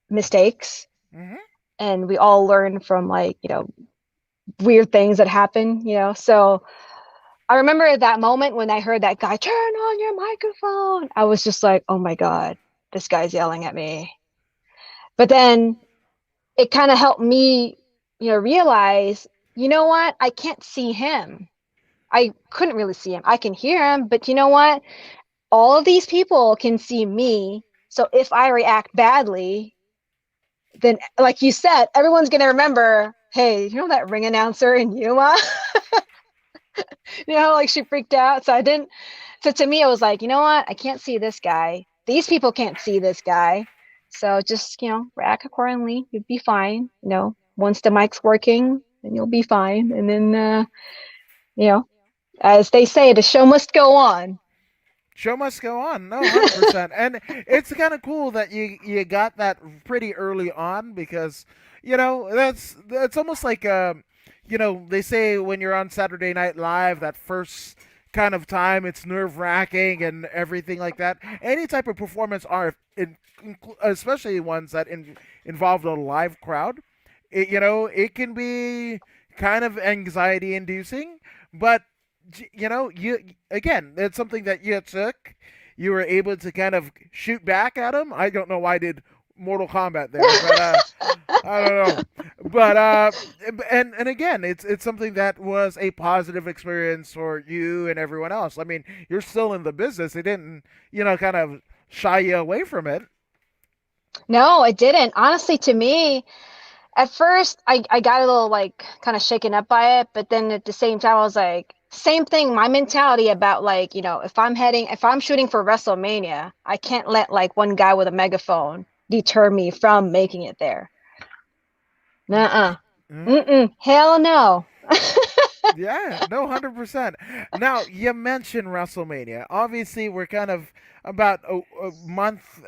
mistakes, Hmm. and we all learn from like, weird things that happen, So I remember at that moment when I heard that guy, "Turn on your microphone." I was just like, "Oh my God, this guy's yelling at me." But then it kind of helped me, realize, you know what? I can't see him. I couldn't really see him. I can hear him, but you know what? All of these people can see me. So if I react badly, then like you said, everyone's gonna remember, hey, that ring announcer in Yuma? Like she freaked out. So I didn't. So to me, it was like, you know what? I can't see this guy. These people can't see this guy. So just, react accordingly. You'd be fine. Once the mic's working, then you'll be fine. And then, you know, as they say, the show must go on. Show must go on. No, 100%. And it's kind of cool that you got that pretty early on because that's almost like they say when you're on Saturday Night Live, that first kind of time it's nerve wracking and everything like that. Any type of performance art, especially ones that involve a live crowd, it can be kind of anxiety inducing, but you again, it's something that you took. You were able to kind of shoot back at him. I don't know why did Mortal Kombat there, but I don't know. But and again, it's something that was a positive experience for you and everyone else. I mean, you're still in the business. They didn't, kind of shy you away from it. No, it didn't. Honestly, to me, at first I got a little like kind of shaken up by it, but then at the same time I was like, same thing, my mentality about like, if I'm shooting for WrestleMania, I can't let like one guy with a megaphone deter me from making it there. Nuh-uh. Mhm. Mm-mm. Hell no. Yeah, no, 100%. Now, you mentioned WrestleMania. Obviously, we're kind of about a month,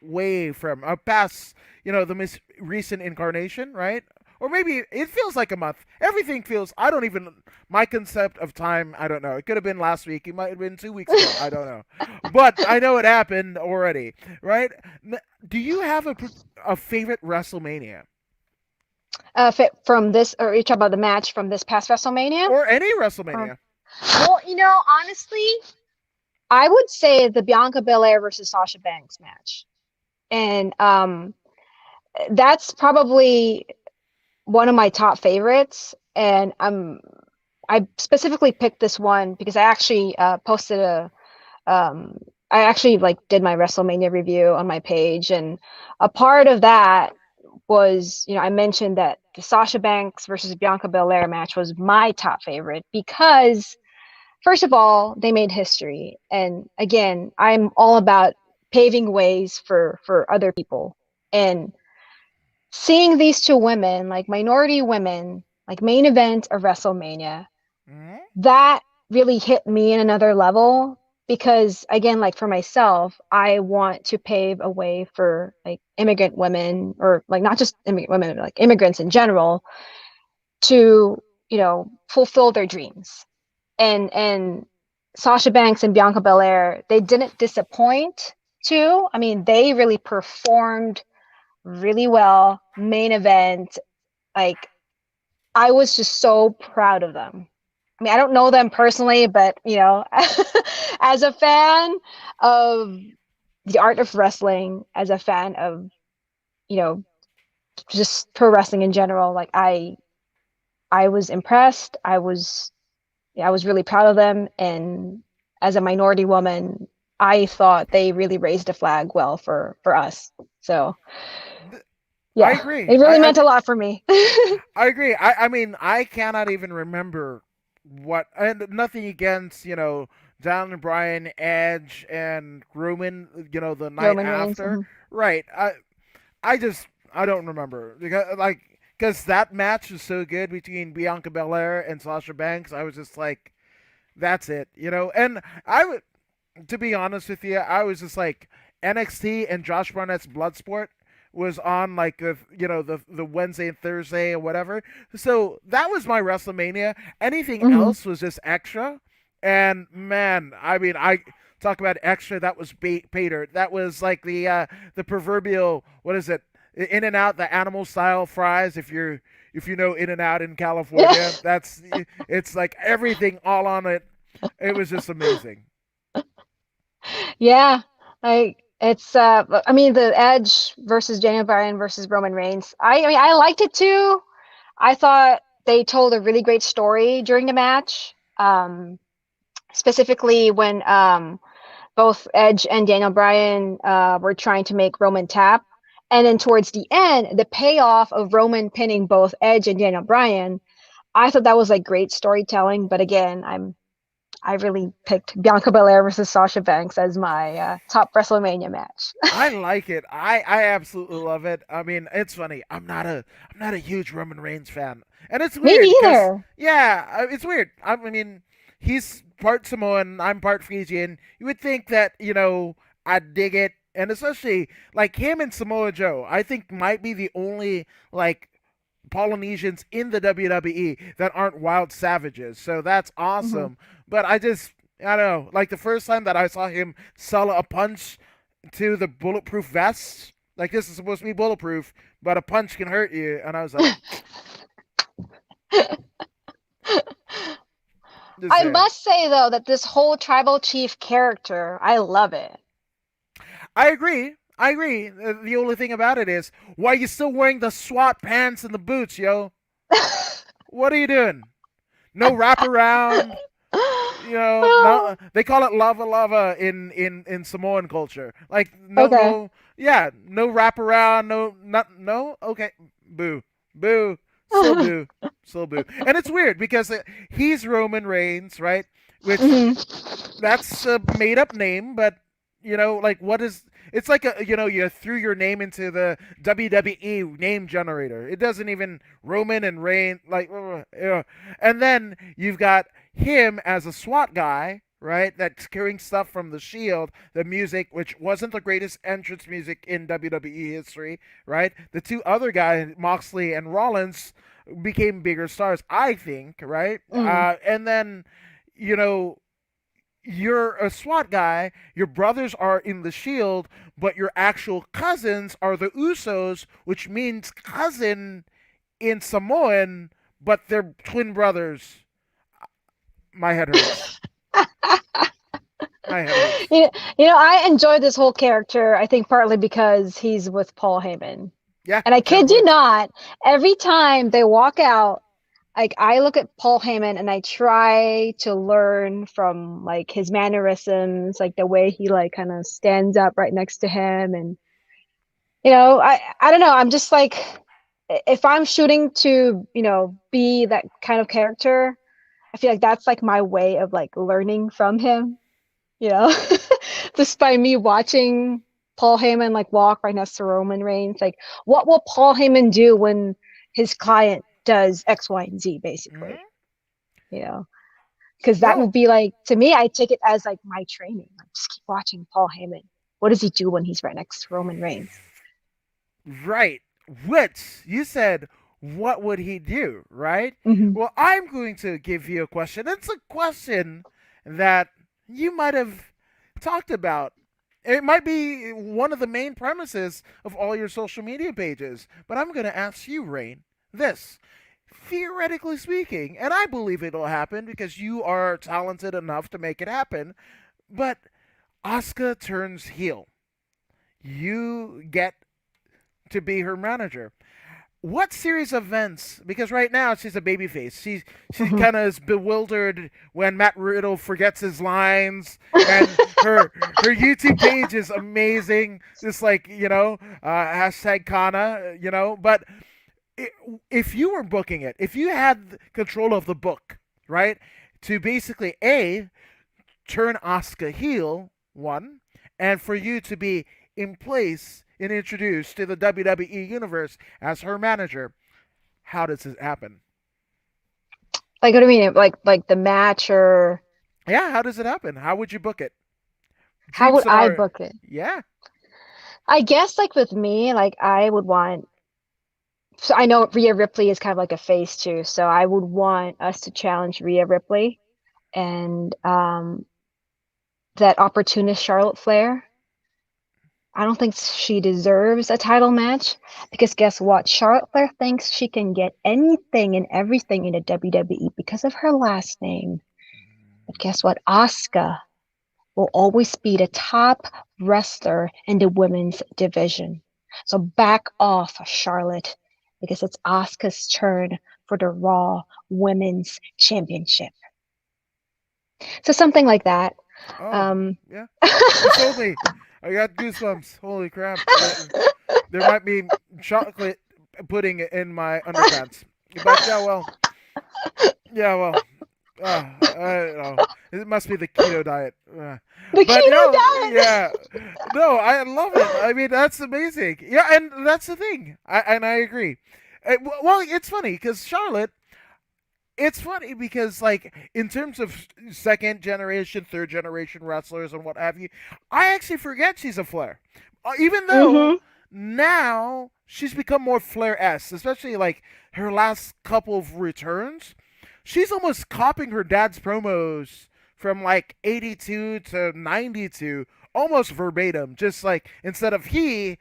way from, past, the recent incarnation, right? Or maybe it feels like a month. Everything feels, I don't even, my concept of time, I don't know. It could have been last week. It might have been 2 weeks ago. I don't know. But I know it happened already, right? Do you have a favorite WrestleMania? From this, or you talk about the match from this past WrestleMania? Or any Or, WrestleMania? well, honestly, I would say the Bianca Belair versus Sasha Banks match. And that's probably one of my top favorites. And I specifically picked this one because I actually posted um, I actually like did my WrestleMania review on my page, and a part of that was, I mentioned that the Sasha Banks versus Bianca Belair match was my top favorite because, first of all, they made history, and again, I'm all about paving ways for other people, and seeing these two women, like minority women, like main event of WrestleMania, Mhm. that really hit me in another level because again, like for myself, I want to pave a way for like immigrant women, or like not just immigrant women, but like immigrants in general, to, fulfill their dreams. And Sasha Banks and Bianca Belair, they didn't disappoint too. I mean, they really performed really well, main event. Like, I was just so proud of them. I mean, I don't know them personally, but as a fan of the art of wrestling, as a fan of, you know, just pro wrestling in general, like I was impressed. I was really proud of them, and as a minority woman, I thought they really raised a flag well for us. So, Th- I yeah, agree. it really meant a lot for me. I agree. I mean, I cannot even remember what, and nothing against, Daniel Bryan, Edge, and Roman, the night Roman Reigns. after. Right. I just, I don't remember. Because that match was so good between Bianca Belair and Sasha Banks. I was just like, that's it, And I would, to be honest with you, I was just like NXT and Josh Barnett's Bloodsport was on like the Wednesday and Thursday or whatever. So that was my WrestleMania. Anything Hmm. else was just extra. And man, I mean, I talk about extra. That was Pater. That was like the proverbial, what is it? In and out, the animal style fries. If you know In and Out in Yeah. California, it's like everything all on it. It was just amazing. Yeah, like it's I mean the Edge versus Daniel Bryan versus Roman Reigns. I mean I liked it too. I thought they told a really great story during the match. Specifically when both Edge and Daniel Bryan were trying to make Roman tap. And then towards the end, the payoff of Roman pinning both Edge and Daniel Bryan, I thought that was like great storytelling. But again, I really picked Bianca Belair versus Sasha Banks as my top WrestleMania match. I like it. I absolutely love it. I mean, it's funny. I'm not a huge Roman Reigns fan, and it's Me weird because neither. yeah, it's weird. I mean, he's part Samoan. I'm part Fijian. You would think that I'd dig it, and especially like him and Samoa Joe. I think might be the only like Polynesians in the WWE that aren't wild savages. So that's Hmm. awesome. But I don't know. Like the first time that I saw him sell a punch to the bulletproof vest, like this is supposed to be bulletproof, but a punch can hurt you, and I was like, just I saying. must say though that this whole tribal chief character, I love it. I agree. I agree. The only thing about it is, why are you still wearing the SWAT pants and the boots, yo? What are you doing? No wraparound. No, they call it lava lava in Samoan culture. Like Okay. yeah, no wraparound, no. Okay, boo, boo, still boo, still boo. And it's weird because he's Roman Reigns, right? Which Hmm. that's a made up name, but like what is? It's like you threw your name into the WWE name generator. It doesn't even Roman and Reign like, and then you've got him as a SWAT guy, right? That's carrying stuff from the Shield, the music, which wasn't the greatest entrance music in WWE history, right? The two other guys, Moxley and Rollins, became bigger stars, I think, right? Mm. And then, you know, you're a SWAT guy, your brothers are in the Shield, but your actual cousins are the Usos, which means cousin in Samoan, but they're twin brothers. My head hurts. My head hurts. I enjoy this whole character. I think partly because he's with Paul Heyman, Yeah, and I and kid you was. not, every time they walk out, like I look at Paul Heyman and I try to learn from like his mannerisms, like the way he like kind of stands up right next to him, and I don't know. I'm just like, if I'm shooting to be that kind of character, I feel like that's like my way of like learning from him. you know, just by me watching Paul Heyman like walk right next to Roman Reigns. Like, what will Paul Heyman do when his client does X, Y, and Z, basically? Hmm. You know, because that No, would be like, to me, I take it as like my training. Like, just keep watching Paul Heyman. What does he do when he's right next to Roman Reigns? right. Which you said, what would he do, right? Hmm. Well, I'm going to give you a question. It's a question that you might have talked about. It might be one of the main premises of all your social media pages, but I'm going to ask you, Rain, this. Theoretically speaking, and I believe it'll happen because you are talented enough to make it happen, but Asuka turns heel. You get to be her manager. What series of events? Because right now she's a babyface. She Hmm. kind of is bewildered when Matt Riddle forgets his lines, and her YouTube page is amazing. Just like hashtag Kana, But if you were booking it, if you had control of the book, right, to basically turn Asuka heel, one, and for you to be in place and introduced to the WWE universe as her manager, how does this happen? Like, what do you mean? Like the match, or Yeah, how does it happen? How would you book it? how Dream would I scenario. book it? Yeah. I guess like with me, like I would want. So I know Rhea Ripley is kind of like a face too, so I would want us to challenge Rhea Ripley and that opportunist Charlotte Flair. I don't think she deserves a title match because guess what? Charlotte Flair thinks she can get anything and everything in the WWE because of her last name. But guess what? Asuka will always be the top wrestler in the women's division. So back off, Charlotte, because it's Asuka's turn for the Raw Women's Championship. So something like that. Oh, Um, yeah. You sold me. I got goosebumps. Holy crap. There might be chocolate pudding in my underpants. But yeah, well, I don't know. It must be the keto diet. the But keto diet. yeah, no, I love it. I mean, that's amazing. Yeah, and that's the thing. I agree. Well, it's funny because Charlotte. It's funny because, like, in terms of second generation, third generation wrestlers and what have you, I actually forget she's a Flair. Even though Hmm. now she's become more Flair-esque, especially like her last couple of returns. She's almost copying her dad's promos from like 82 to 92, almost verbatim. Just like instead of he,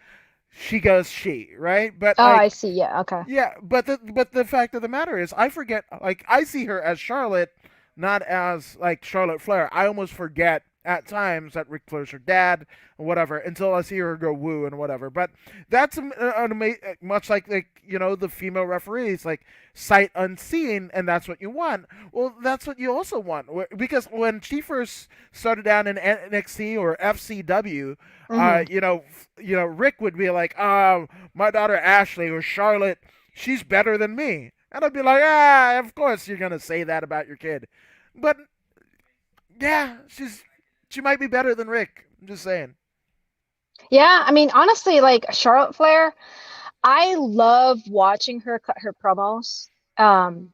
she goes she, right? But Oh, I like, see. Yeah. Okay. yeah, but the fact of the matter is, I forget. Like, I see her as Charlotte, not as like Charlotte Flair. I almost forget at times that Ric Flair's her dad or whatever until I see her go woo and whatever. But that's much like the female referees, like sight unseen, and that's what you want. Well, that's what you also want because when she first started down in NXT or FCW, Hmm. Rick would be like, my daughter Ashley or Charlotte, she's better than me. And I'd be like, of course you're gonna say that about your kid. But yeah, she might be better than Rick. I'm just saying. Yeah, I mean, honestly, like Charlotte Flair, I love watching her cut her promos. Um,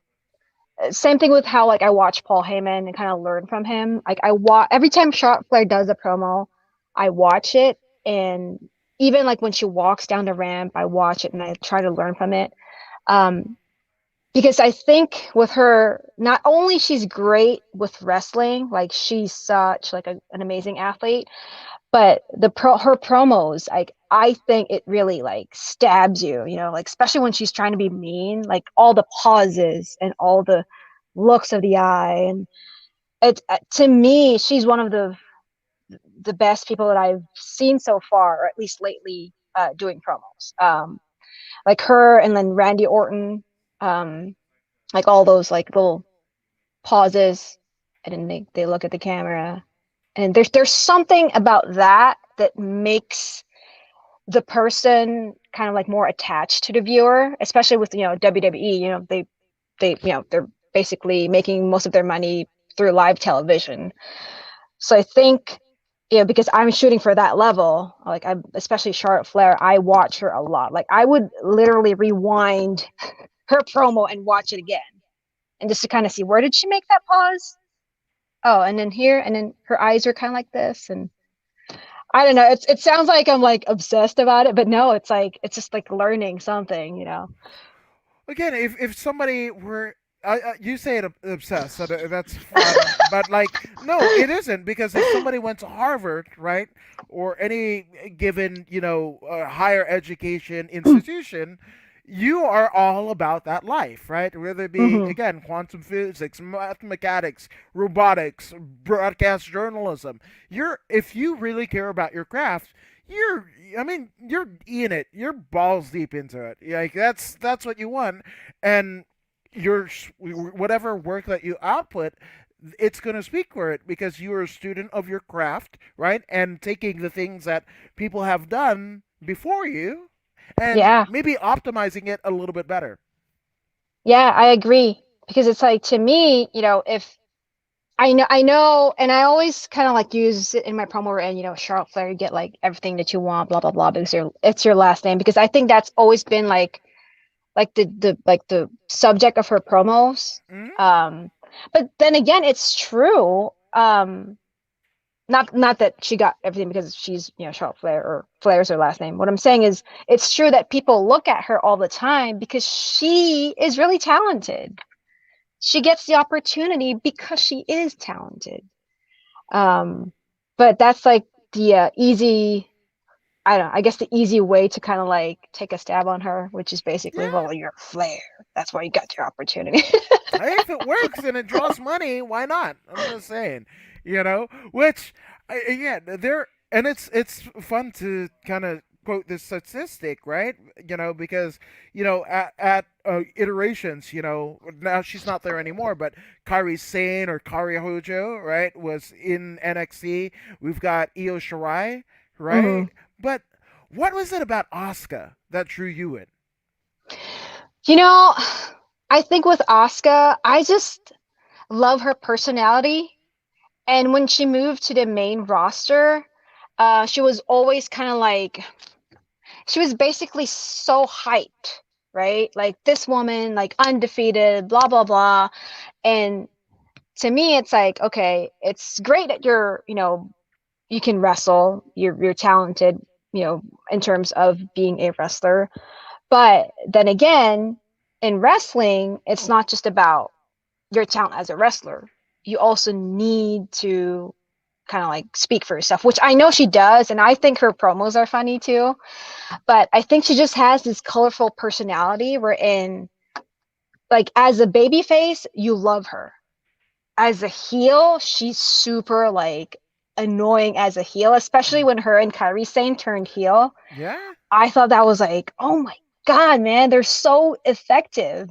Same thing with how like I watch Paul Heyman and kind of learn from him. Like I watch every time Charlotte Flair does a promo, I watch it, and even like when she walks down the ramp, I watch it and I try to learn from it. Um, because I think with her, not only she's great with wrestling, like she's such like an amazing athlete, but her promos, like I think it really like stabs you, like especially when she's trying to be mean, like all the pauses and all the looks of the eye, and it to me, she's one of the best people that I've seen so far, or at least lately, doing promos. Like her and then Randy Orton, like all those like little pauses, and then they look at the camera, and there's something about that that makes the person kind of like more attached to the viewer, especially with WWE. They're basically making most of their money through live television. So I think, because I'm shooting for that level, like I'm especially Charlotte Flair, I watch her a lot. Like I would literally rewind her promo and watch it again, and just to kind of see where did she make that pause. Oh, and then here, and then her eyes are kind of like this, and I don't know. It sounds like I'm like obsessed about it, but no, it's just like learning something. Again, if somebody were you say it obsessed, so that's fun, but like no, it isn't because if somebody went to Harvard, right, or any given higher education institution, you are all about that life, right? Whether it be Hmm. again quantum physics, mathematics, robotics, broadcast journalism. If you really care about your craft, you're I mean, you're in it. You're balls deep into it. Like that's what you want, and your whatever work that you output, it's going to speak for it because you're a student of your craft, right? And taking the things that people have done before you, and Yeah, maybe optimizing it a little bit better. yeah, I agree because it's like to me, if I know, and I always kind of like use it in my promo, and Charlotte Flair, you get like everything that you want, blah blah blah, because it's your last name. Because I think that's always been like the subject of her promos. Mm? Um, but then again, it's true. Not that she got everything because she's Charlotte Flair, or Flair's her last name. What I'm saying is it's true that people look at her all the time because she is really talented. She gets the opportunity because she is talented. Um, but that's like the easy, I don't know, I guess the easy way to kind of like take a stab on her, which is basically, Yeah. well, you're Flair. That's why you got your opportunity. Hey, if it works and it draws money, why not? I'm just saying, Which, again, there, and it's fun to kind of quote this statistic, right? Because at iterations, now she's not there anymore, but Kairi Sane or Kairi Hojo, right, was in NXT. We've got Io Shirai, right? Hmm. But what was it about Asuka that drew you in? You know, I think with Asuka, I just love her personality. And when she moved to the main roster, she was always kind of like, she was basically so hyped, right? Like this woman, like undefeated, blah, blah, blah. And to me, it's like, okay, it's great that you can wrestle, you're talented, you know, in terms of being a wrestler. But then again, in wrestling, it's not just about your talent as a wrestler. You also need to kind of like speak for yourself, which I know she does, and I think her promos are funny too. But I think she just has this colorful personality wherein, like, as a baby face, you love her. As a heel, she's super like annoying as a heel, especially when her and Kairi Sane turned heel. Yeah. I thought that was like, oh my god, man, they're so effective.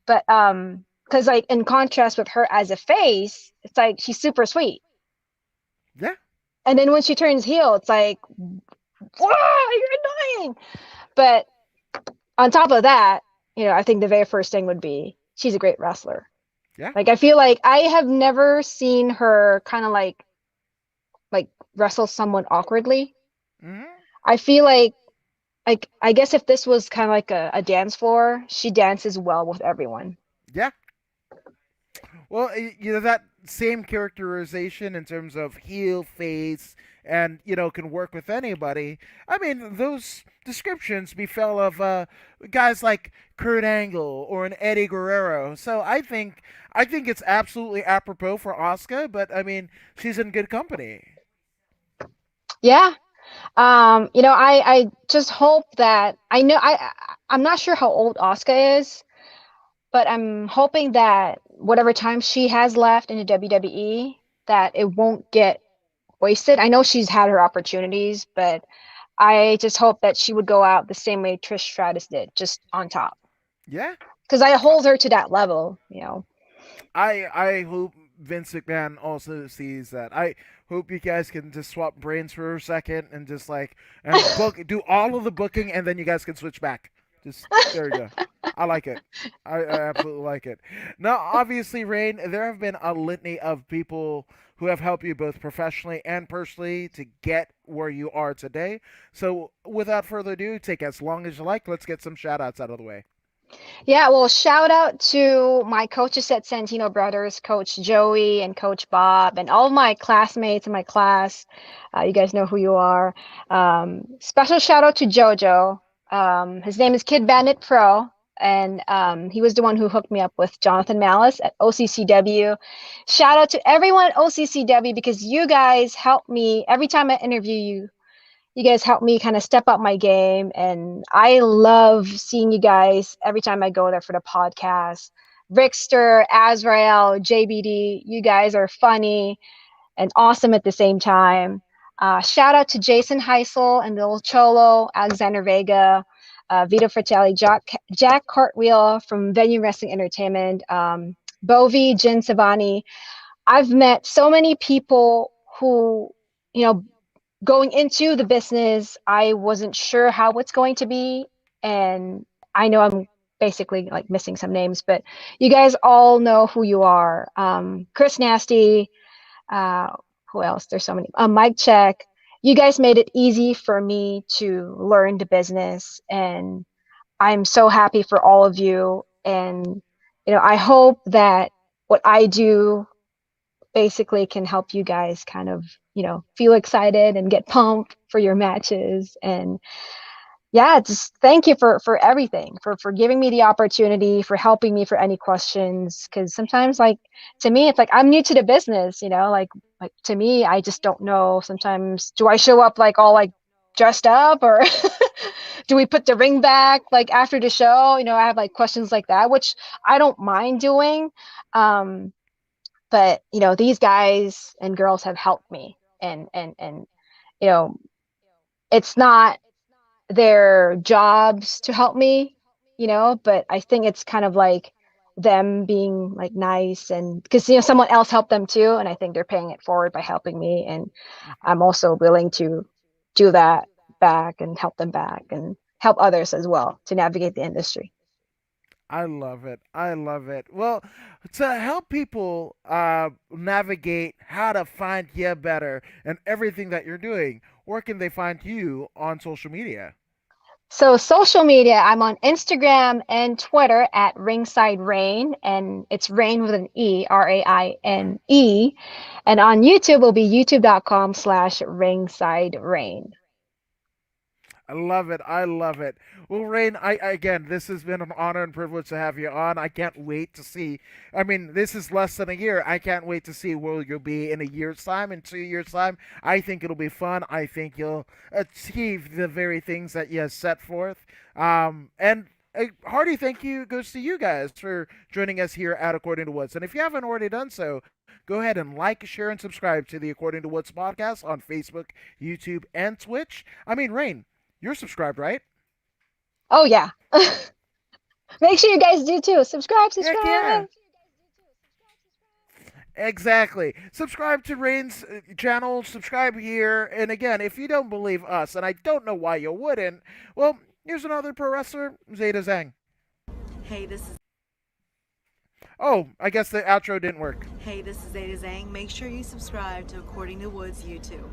But because like in contrast with her as a face, it's like she's super sweet. Yeah. And then when she turns heel, it's like, wow, you're annoying. But on top of that, I think the very first thing would be she's a great wrestler. Yeah. Like I feel like I have never seen her kind of like wrestle someone awkwardly. Hmm. I feel like I guess if this was kind of like a dance floor, she dances well with everyone. Yeah. Well, that same characterization in terms of heel, face, and can work with anybody. I mean, those descriptions befell of guys like Kurt Angle or an Eddie Guerrero. So I think it's absolutely apropos for Asuka. But I mean, she's in good company. Yeah. I just hope that I know I'm not sure how old Asuka is, but I'm hoping that whatever time she has left in the WWE, that it won't get wasted. I know she's had her opportunities, but I just hope that she would go out the same way Trish Stratus did, just on top. Yeah. Because I hold her to that level. I hope Vince McMahon also sees that. I hope you guys can just swap brains for a second and just and do all of the booking, and then you guys can switch back. Just there you go. I like it. I absolutely like it. Now, obviously, Rain, there have been a litany of people who have helped you both professionally and personally to get where you are today. So, without further ado, take as long as you like. Let's get some shout outs out of the way. Yeah, well, shout out to my coaches at Santino Brothers, Coach Joey and Coach Bob, and all of my classmates in my class. You guys know who you are. Special shout out to JoJo. His name is Kid Bandit Pro, and he was the one who hooked me up with Jonathan Malice at OCCW. Shout out to everyone at OCCW because you guys help me every time I interview you. You guys help me kind of step up my game, and I love seeing you guys every time I go there for the podcast. Rickster, Azrael, JBD, you guys are funny and awesome at the same time. Shout out to Jason Heisel and Lil Cholo, Alexander Vega, Vito Fratelli, Jack Cartwheel from Venue Wrestling Entertainment, Bovi, Jin Savani. I've met so many people who, you know, going into the business, I wasn't sure how it's going to be. And I know I'm basically like missing some names, but you guys all know who you are. Chris Nasty, uh, who else? There's so many. Mike Check. You guys made it easy for me to learn the business, and I'm so happy for all of you. And I hope that what I do basically can help you guys kind of feel excited and get pumped for your matches. And yeah, just thank you for everything, for giving me the opportunity, for helping me for any questions, because sometimes, like, to me it's like I'm new to the business, like to me I just don't know sometimes, do I show up like all like dressed up, or do we put the ring back like after the show? I have like questions like that, which I don't mind doing. But these guys and girls have helped me, and you know it's not their jobs to help me, but I think it's kind of like them being like nice, and because someone else helped them too, and I think they're paying it forward by helping me, and I'm also willing to do that back and help them back and help others as well to navigate the industry. I love it. I love it. Well, to help people navigate how to find you better and everything that you're doing, where can they find you on social media? So social media, I'm on Instagram and Twitter at Ringside Raine, and it's Rain with an E, Raine. And on YouTube will be youtube.com/Ringside Raine. I love it. I love it. Well, Rain, again, this has been an honor and privilege to have you on. I can't wait to see. I mean, this is less than a year. I can't wait to see where you'll be in a year's time, in 2 years' time. I think it'll be fun. I think you'll achieve the very things that you have set forth. And a hearty thank you goes to you guys for joining us here at According to Woods. And if you haven't already done so, go ahead and like, share, and subscribe to the According to Woods podcast on Facebook, YouTube, and Twitch. I mean, Raine, you're subscribed, right? Oh yeah. Make sure you guys do too. Subscribe, Heck yeah. subscribe. Exactly. Subscribe to Raine's channel, subscribe here. And again, if you don't believe us, and I don't know why you wouldn't, well, here's another pro wrestler, Zeta Zhang. Hey, this is Oh, I guess the outro didn't work. Zeta Zhang. Make sure you subscribe to According to Woods YouTube.